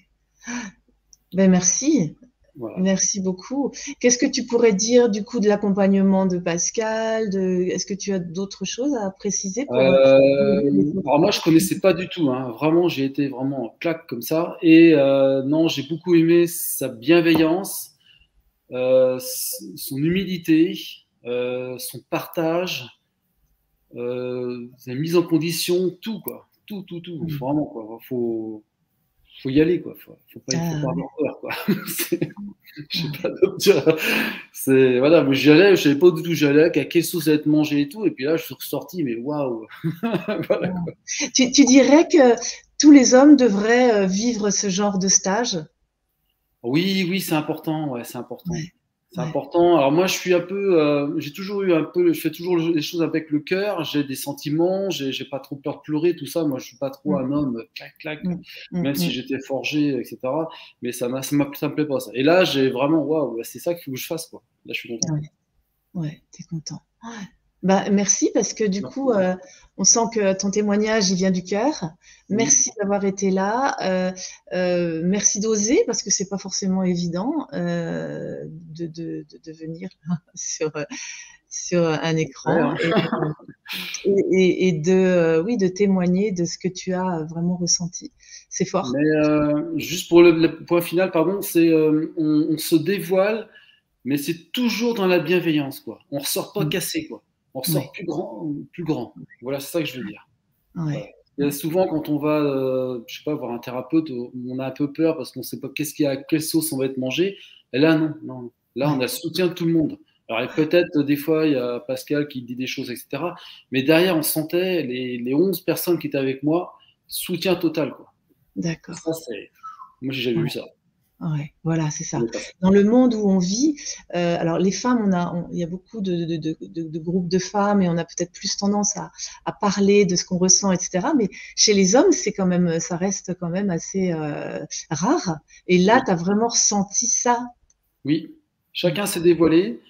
Ben merci. Voilà. Merci beaucoup. Qu'est-ce que tu pourrais dire du coup de l'accompagnement de Pascal? Est-ce que tu as d'autres choses à préciser pour alors moi, je connaissais pas du tout, hein. Vraiment, j'ai été vraiment en claque comme ça. Et non, j'ai beaucoup aimé sa bienveillance, son humilité, son partage, sa mise en condition, tout quoi, tout, vraiment quoi. Faut y aller quoi. Faut pas avoir peur quoi. Je sais pas d'autre. C'est voilà, moi j'y allais, je savais pas du tout où j'allais, à quelle sauce allait être mangée et tout, et puis là je suis ressorti, mais waouh. Voilà, quoi. Tu dirais que tous les hommes devraient vivre ce genre de stage? Oui, c'est important, ouais, c'est important. Ouais. C'est important. Alors moi, je suis un peu, j'ai toujours eu un peu, je fais toujours les choses avec le cœur. J'ai des sentiments, j'ai pas trop peur de pleurer, tout ça. Moi, je suis pas trop un homme clac, même si j'étais forgé, etc. Mais ça me plaît pas ça. Et là, j'ai vraiment, waouh, c'est ça qu'il faut que je fasse, quoi. Là, je suis content. Ouais, t'es content. Bah, merci parce que du coup, on sent que ton témoignage, il vient du cœur. Merci d'avoir été là. Merci d'oser parce que c'est pas forcément évident de venir sur un écran et de témoigner de ce que tu as vraiment ressenti. C'est fort. Mais juste pour le point final, pardon, c'est on se dévoile, mais c'est toujours dans la bienveillance, quoi. On ressort pas cassé, quoi. On ressort plus grand. Voilà, c'est ça que je veux dire. Voilà. Il y a souvent quand on va, je sais pas, voir un thérapeute, on a un peu peur parce qu'on sait pas quelle sauce on va être mangé. Et là, non. Là, on a le soutien de tout le monde. Alors peut-être des fois, il y a Pascal qui dit des choses, etc. Mais derrière, on sentait les 11 personnes qui étaient avec moi, soutien total, quoi. D'accord. Ça, moi, j'ai jamais vu ça. Ouais, voilà, c'est ça. Dans le monde où on vit, alors les femmes, il y a beaucoup de groupes de femmes et on a peut-être plus tendance à parler de ce qu'on ressent, etc. Mais chez les hommes, ça reste quand même assez rare. Et là, tu as vraiment ressenti ça. Oui, chacun s'est dévoilé,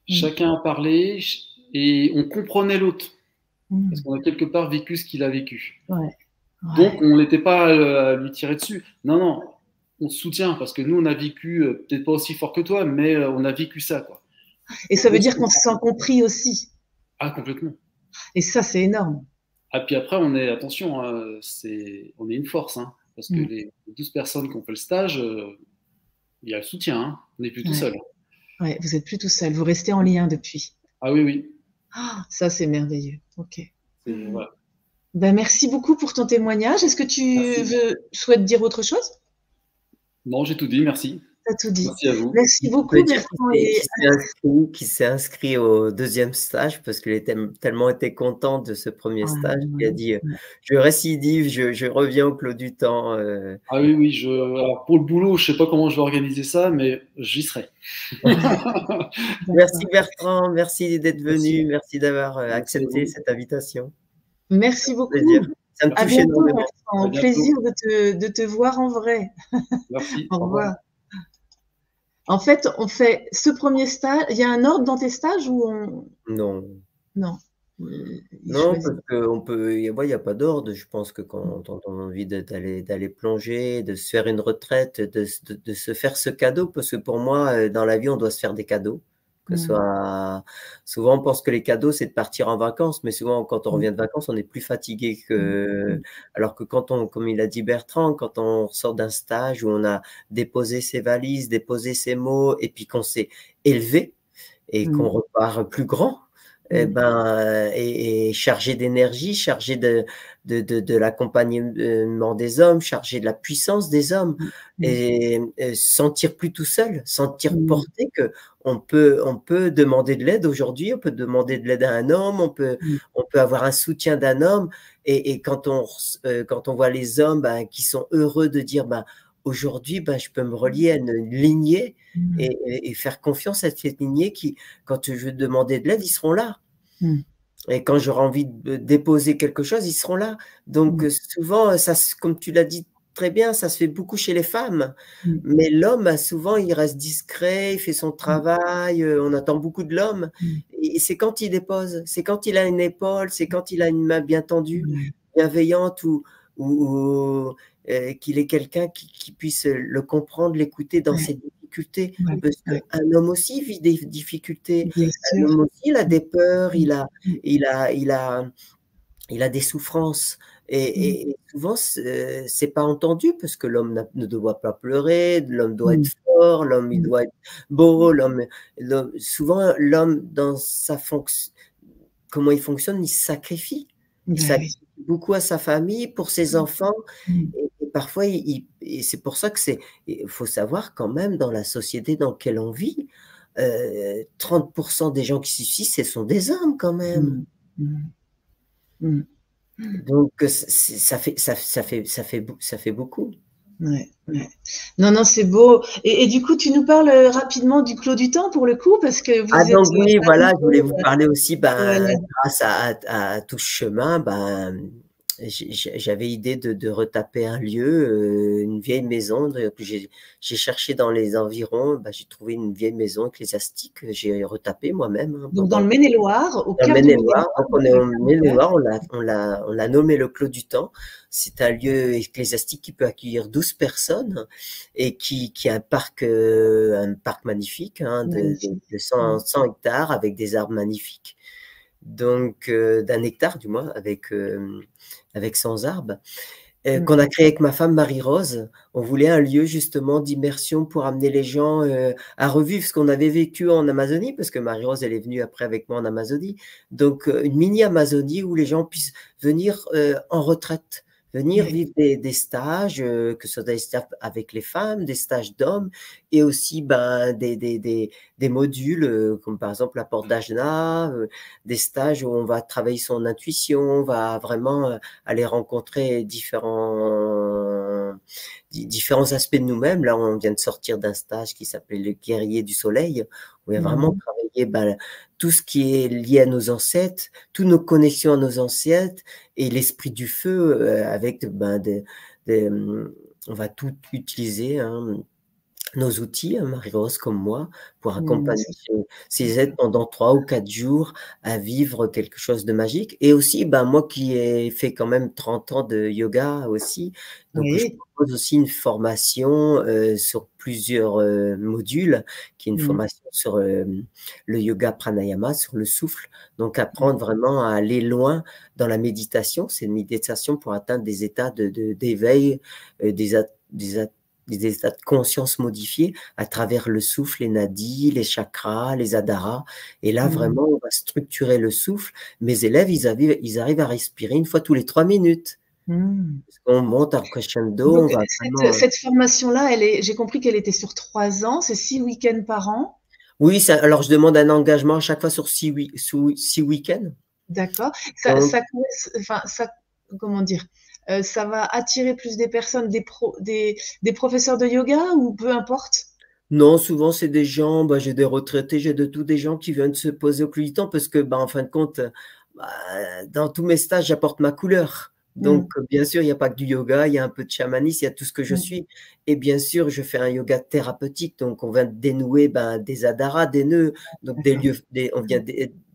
chacun a parlé et on comprenait l'autre. Parce qu'on a quelque part vécu ce qu'il a vécu. Donc, on n'était pas à lui tirer dessus. Non, on se soutient parce que nous, on a vécu, peut-être pas aussi fort que toi, mais on a vécu ça, quoi. Et ça veut dire qu'on se sent compris aussi. Ah, complètement. Et ça, c'est énorme. Ah, puis après, attention, hein, on est une force, hein, parce que les 12 personnes qui ont fait le stage, il y a le soutien, hein, on n'est plus tout seul. Ouais, vous n'êtes plus tout seul, vous restez en lien depuis. Ah oui. Ah, ça, c'est merveilleux. Ok. Voilà. Ben, merci beaucoup pour ton témoignage. Est-ce que tu souhaites dire autre chose? Non, j'ai tout dit, merci. T'as tout dit. Merci à vous. Merci beaucoup, qui s'est inscrit au deuxième stage parce qu'il a tellement été content de ce premier stage qu'il a dit je récidive, je reviens au clos du temps. Ah oui, alors pour le boulot, je ne sais pas comment je vais organiser ça, mais j'y serai. Merci Bertrand, merci d'être venu, merci d'avoir accepté cette invitation. Merci beaucoup. Ça me touche énormément. Au plaisir de te voir en vrai. Merci. Au revoir. En fait, on fait ce premier stage. Il y a un ordre dans tes stages ou on... Non. Non. Non, parce qu'on peut, il n'y a pas d'ordre. Je pense que quand on a envie d'aller plonger, de se faire une retraite, de se faire ce cadeau, parce que pour moi, dans la vie, on doit se faire des cadeaux. Que ce soit, souvent, on pense que les cadeaux, c'est de partir en vacances, mais souvent, quand on revient de vacances, on est plus fatigué que. Alors que comme il a dit Bertrand, quand on sort d'un stage où on a déposé ses valises, déposé ses mots, et puis qu'on s'est élevé et qu'on repart plus grand. et chargé d'énergie, chargé de l'accompagnement des hommes, chargé de la puissance des hommes, et sentir plus tout seul, sentir porter que on peut demander de l'aide aujourd'hui, on peut demander de l'aide à un homme, on peut avoir un soutien d'un homme, et quand on voit les hommes qui sont heureux de dire aujourd'hui, je peux me relier à une lignée et faire confiance à cette lignée qui, quand je veux demander de l'aide, ils seront là. Et quand j'aurai envie de déposer quelque chose, ils seront là. Donc souvent, ça, comme tu l'as dit très bien, ça se fait beaucoup chez les femmes. Mais l'homme, souvent, il reste discret, il fait son travail, on attend beaucoup de l'homme. Et c'est quand il dépose, c'est quand il a une épaule, c'est quand il a une main bien tendue, bienveillante, ou qu'il est quelqu'un qui puisse le comprendre, l'écouter dans ses difficultés. Parce qu'un homme aussi vit des difficultés. Un homme aussi, il a des peurs, il a des souffrances. Et souvent, c'est pas entendu parce que l'homme ne doit pas pleurer, l'homme doit être fort, l'homme il doit être beau, souvent l'homme dans sa fonction, comment il fonctionne, il se sacrifie. Il sacrifie beaucoup à sa famille, pour ses enfants. Et parfois, et c'est pour ça que il faut savoir quand même dans la société dans laquelle on vit, 30% des gens qui se suicident, ce sont des hommes quand même. Donc ça fait beaucoup. Non, c'est beau. Et du coup, tu nous parles rapidement du Clos du Temps pour le coup, parce que vous êtes. Donc oui, voilà, je voulais vous parler aussi, grâce à tout ce chemin, j'avais idée de retaper un lieu, une vieille maison que j'ai cherché dans les environs. J'ai trouvé une vieille maison ecclésiastique que j'ai retapée moi-même. Donc dans le Maine-et-Loire, au cœur du Maine-et-Loire. Donc on est au Maine-et-Loire, on l'a nommé le Clos du Temps. C'est un lieu ecclésiastique qui peut accueillir 12 personnes et qui a un parc magnifique de 100 hectares avec des arbres magnifiques. Donc d'un hectare du moins, avec 100 arbres, qu'on a créé avec ma femme Marie-Rose. On voulait un lieu justement d'immersion pour amener les gens à revivre ce qu'on avait vécu en Amazonie, parce que Marie-Rose, elle est venue après avec moi en Amazonie. Donc une mini-Amazonie où les gens puissent venir en retraite, venir vivre des stages, que ce soit des stages avec les femmes, des stages d'hommes, et aussi des modules, comme par exemple la porte d'Ajna, des stages où on va travailler son intuition, on va vraiment aller rencontrer différents aspects de nous-mêmes. Là, on vient de sortir d'un stage qui s'appelait le guerrier du soleil, où on a vraiment travaillé tout ce qui est lié à nos ancêtres, toutes nos connexions à nos ancêtres, et l'esprit du feu, avec on va tout utiliser, nos outils, Marie-Rose comme moi, pour accompagner ces êtres pendant 3 ou 4 jours à vivre quelque chose de magique. Et aussi, moi qui ai fait quand même 30 ans de yoga aussi, donc je propose aussi une formation sur plusieurs modules, qui est une formation sur le yoga pranayama, sur le souffle, donc apprendre vraiment à aller loin dans la méditation. C'est une méditation pour atteindre des états d'éveil, des états de conscience modifiés à travers le souffle, les nadis, les chakras, les adharas. Et là, vraiment, on va structurer le souffle. Mes élèves, ils arrivent à respirer une fois tous les 3 minutes. On monte en crescendo. Donc, cette formation-là, j'ai compris qu'elle était sur 3 ans, c'est 6 week-ends par an. Oui, alors je demande un engagement à chaque fois sur 6 week-ends. D'accord. Comment dire, ça va attirer plus des personnes, des professeurs de yoga, ou peu importe? Non, souvent c'est des gens, j'ai des retraités, j'ai de tout, des gens qui viennent se poser au plus du temps, parce que en fin de compte, dans tous mes stages, j'apporte ma couleur. Donc bien sûr, il n'y a pas que du yoga, il y a un peu de chamanisme, il y a tout ce que je suis. Et bien sûr, je fais un yoga thérapeutique, donc on vient de dénouer des adharas, des nœuds, donc des lieux, on vient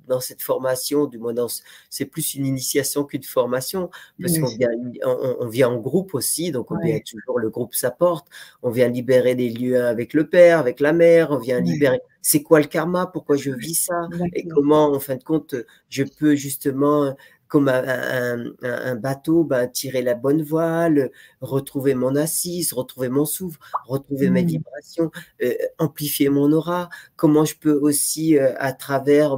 dans cette formation, du moins c'est plus une initiation qu'une formation, parce qu'on vient en groupe aussi, donc on vient toujours, le groupe s'apporte, on vient libérer des lieux avec le père, avec la mère, on vient libérer, c'est quoi le karma, pourquoi je vis ça, et comment, en fin de compte, je peux justement, comme un bateau, tirer la bonne voile, retrouver mon assise, retrouver mon souffle, retrouver mes vibrations, amplifier mon aura. Comment je peux aussi, à travers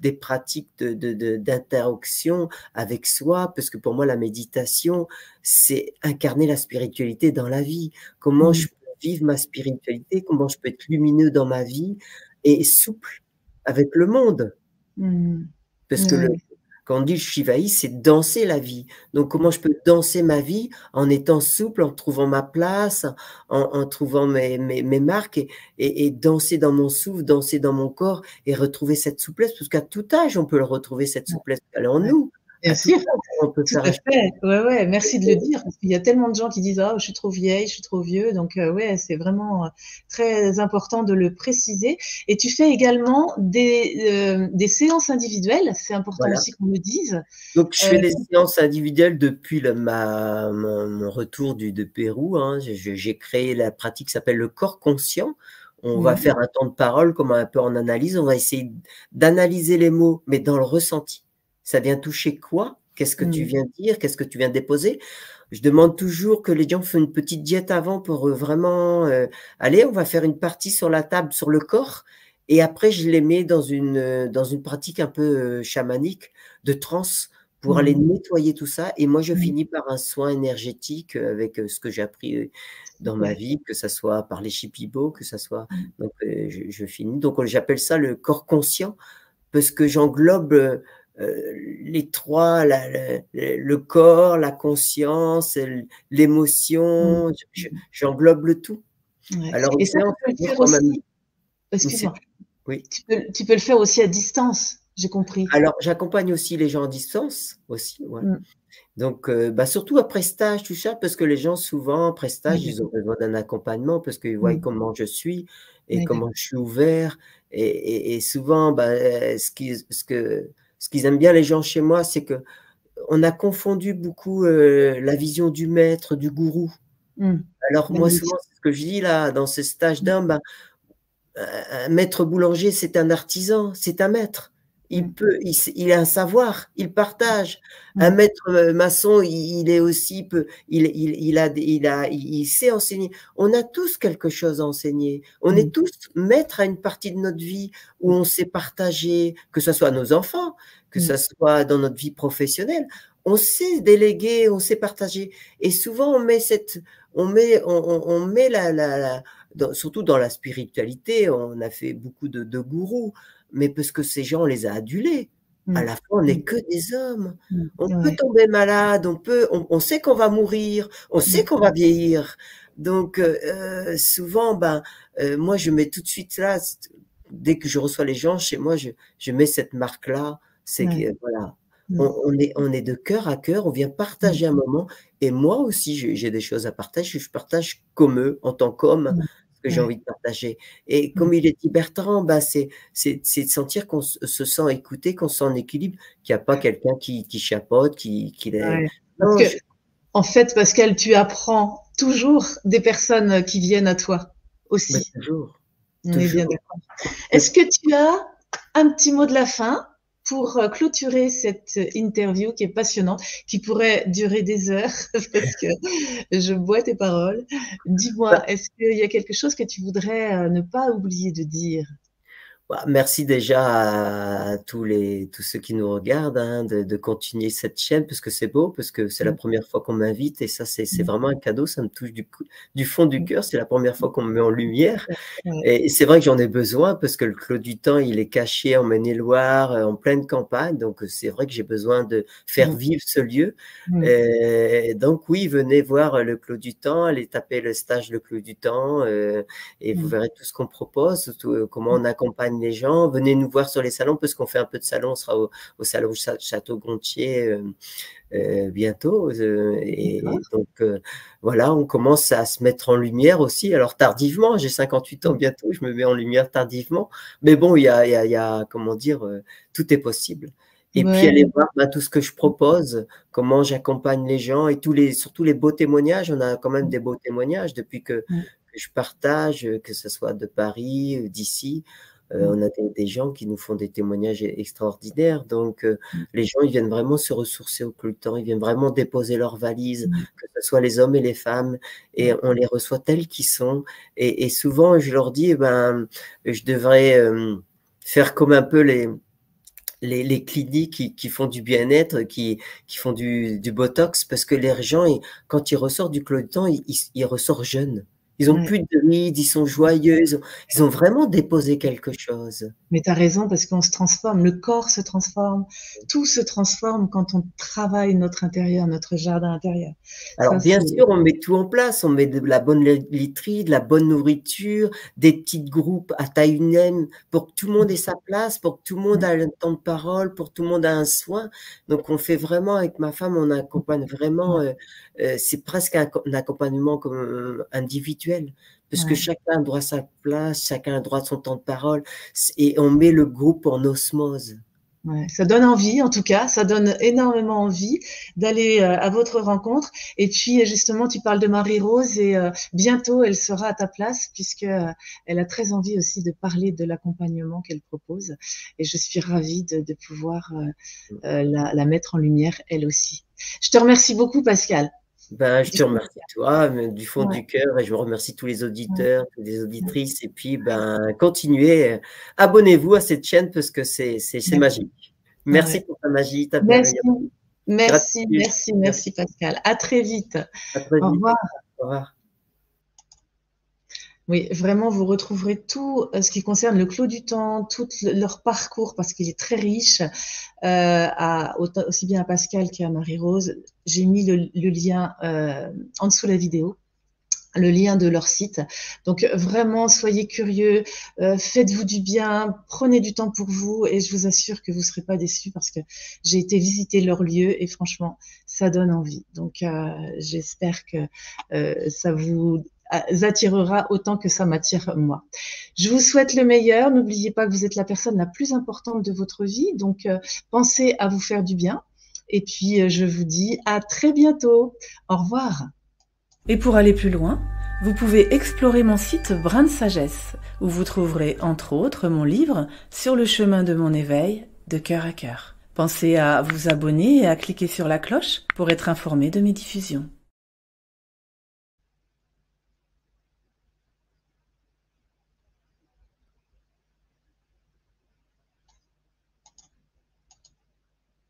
des pratiques d'interaction avec soi, parce que pour moi, la méditation, c'est incarner la spiritualité dans la vie. Comment je peux vivre ma spiritualité, comment je peux être lumineux dans ma vie et souple avec le monde. Parce que quand on dit le Shivaï, c'est danser la vie. Donc, comment je peux danser ma vie en étant souple, en trouvant ma place, en trouvant mes marques et danser dans mon souffle, danser dans mon corps et retrouver cette souplesse, parce qu'à tout âge, on peut le retrouver, cette souplesse. Elle est en nous. Bien sûr, on peut tout à fait. Ouais, merci de le dire, parce qu'il y a tellement de gens qui disent « Ah, je suis trop vieille, je suis trop vieux ». Donc, ouais, c'est vraiment très important de le préciser. Et tu fais également des séances individuelles, c'est important aussi qu'on le dise. Donc, je fais des séances individuelles depuis mon retour de Pérou. Hein. J'ai créé la pratique qui s'appelle le corps conscient. On va faire un temps de parole, comme un peu en analyse. On va essayer d'analyser les mots, mais dans le ressenti. Ça vient toucher quoi? Qu'est-ce que tu viens dire? Qu'est-ce que tu viens déposer? Je demande toujours que les gens fassent une petite diète avant pour vraiment allez, on va faire une partie sur la table, sur le corps. Et après, je les mets dans une pratique un peu chamanique de transe pour aller nettoyer tout ça. Et moi, je finis par un soin énergétique avec ce que j'ai appris dans ma vie, que ce soit par les Shipibo, que ce soit… Donc, je finis. Donc, j'appelle ça le corps conscient parce que j'englobe… les trois, le corps, la conscience, l'émotion, j'englobe le tout. Alors, et ça, tu peux le faire aussi. Excuse-moi. Oui. Tu peux le faire aussi à distance, j'ai compris. Alors, j'accompagne aussi les gens à distance, aussi. Ouais. Donc, surtout après stage, tout ça, parce que les gens, souvent, après stage, ils ont besoin d'un accompagnement parce qu'ils voient comment je suis et comment je suis ouvert. Et souvent, ce qu'ils aiment bien, les gens chez moi, c'est que on a confondu beaucoup la vision du maître, du gourou. Alors, moi, souvent, c'est ce que je dis là, dans ce stage d'homme, un maître boulanger, c'est un artisan, c'est un maître. Il a un savoir, il partage. Un maître maçon, il est aussi, il sait enseigner. On a tous quelque chose à enseigner. On est tous maîtres à une partie de notre vie où on sait partager, que ce soit à nos enfants, que ce soit dans notre vie professionnelle. On sait déléguer, on sait partager. Et souvent, on met surtout dans la spiritualité, on a fait beaucoup de gourous, mais parce que ces gens, on les a adulés. À la fin, on n'est que des hommes. On peut tomber malade, on sait qu'on va mourir, on sait qu'on va vieillir. Donc, souvent, moi, je mets tout de suite là, dès que je reçois les gens chez moi, je mets cette marque-là. C'est que, voilà, on est de cœur à cœur, on vient partager un moment. Et moi aussi, j'ai des choses à partager. Je partage comme eux, en tant qu'homme, ce que j'ai envie de partager. Et comme il est dit Bertrand, c'est de sentir qu'on se sent écouté, qu'on se sent en équilibre, qu'il n'y a pas quelqu'un qui chapeaute, qui En fait, Pascal, tu apprends toujours des personnes qui viennent à toi aussi. Mais toujours. On est bien d'accord. Est-ce que tu as un petit mot de la fin pour clôturer cette interview qui est passionnante, qui pourrait durer des heures, parce que je bois tes paroles. Dis-moi, est-ce qu'il y a quelque chose que tu voudrais ne pas oublier de dire? Merci déjà à tous ceux qui nous regardent de continuer cette chaîne, parce que c'est beau, parce que c'est la première fois qu'on m'invite, et ça, c'est vraiment un cadeau, ça me touche du fond du cœur, c'est la première fois qu'on me met en lumière. Et c'est vrai que j'en ai besoin, parce que le Clos du Temps, il est caché en Maine-et-Loire, en pleine campagne, donc c'est vrai que j'ai besoin de faire vivre ce lieu. Donc oui, venez voir le Clos du Temps, allez taper le stage Le Clos du Temps, et vous verrez tout ce qu'on propose, comment on accompagne les gens. Venez nous voir sur les salons, parce qu'on fait un peu de salon, on sera au salon Château-Gontier bientôt. Et donc, voilà, on commence à se mettre en lumière aussi. Alors, tardivement, j'ai 58 ans bientôt, je me mets en lumière tardivement. Mais bon, il y a comment dire, tout est possible. Et puis, allez voir tout ce que je propose, comment j'accompagne les gens et surtout les beaux témoignages. On a quand même des beaux témoignages depuis que je partage, que ce soit de Paris, d'ici. On a des gens qui nous font des témoignages extraordinaires. Donc, les gens, ils viennent vraiment se ressourcer au Clos du Temps. Ils viennent vraiment déposer leurs valises, que ce soit les hommes et les femmes. Et on les reçoit tels qu'ils sont. Et souvent, je leur dis, je devrais faire comme un peu les cliniques qui font du bien-être, qui font du botox, parce que les gens, quand ils ressortent du Clos du Temps, ils ressortent jeunes. Ils ont Ouais. plus de rides, ils sont joyeux, ils ont vraiment déposé quelque chose. Mais tu as raison parce qu'on se transforme, le corps se transforme, tout se transforme quand on travaille notre intérieur, notre jardin intérieur. Alors, Ça, bien c'est sûr, on met tout en place. On met de la bonne literie, de la bonne nourriture, des petits groupes à taille humaine pour que tout le monde ait sa place, pour que tout le monde ait un temps de parole, pour que tout le monde ait un soin. Donc, on fait vraiment, avec ma femme, on accompagne vraiment, c'est presque un accompagnement comme individuel, parce que ouais. chacun a droit à sa place, chacun a droit à son temps de parole, et on met le groupe en osmose. Ouais, ça donne envie, en tout cas, ça donne énormément envie d'aller à votre rencontre. Et puis, justement, tu parles de Marie-Rose et bientôt, elle sera à ta place puisque elle a très envie aussi de parler de l'accompagnement qu'elle propose. Et je suis ravie de pouvoir la mettre en lumière, elle aussi. Je te remercie beaucoup, Pascal. Ben, je Du te fond remercie toi, mais du fond ouais, du cœur, et je remercie tous les ouais, auditeurs, toutes les ouais. auditrices, et puis ben continuez, abonnez-vous à cette chaîne parce que c'est Merci. magique. Merci Ouais. pour ta magie, ta Merci, bienveillance. merci, Gratitude. merci, Merci. merci, Pascal. À très vite. À très Au vite. revoir. Au revoir. Oui, vraiment, vous retrouverez tout ce qui concerne le Clos du Temps, tout leur parcours, parce qu'il est très riche, aussi bien à Pascal qu'à Marie-Rose. J'ai mis le lien en dessous de la vidéo, le lien de leur site. Donc vraiment, soyez curieux, faites-vous du bien, prenez du temps pour vous, et je vous assure que vous ne serez pas déçus parce que j'ai été visiter leur lieu et franchement, ça donne envie. Donc j'espère que ça vous attirera autant que ça m'attire moi. Je vous souhaite le meilleur. N'oubliez pas que vous êtes la personne la plus importante de votre vie. Donc, pensez à vous faire du bien. Et puis, je vous dis à très bientôt. Au revoir. Et pour aller plus loin, vous pouvez explorer mon site Brin de Sagesse, où vous trouverez entre autres mon livre Sur le chemin de mon éveil, de cœur à cœur. Pensez à vous abonner et à cliquer sur la cloche pour être informé de mes diffusions.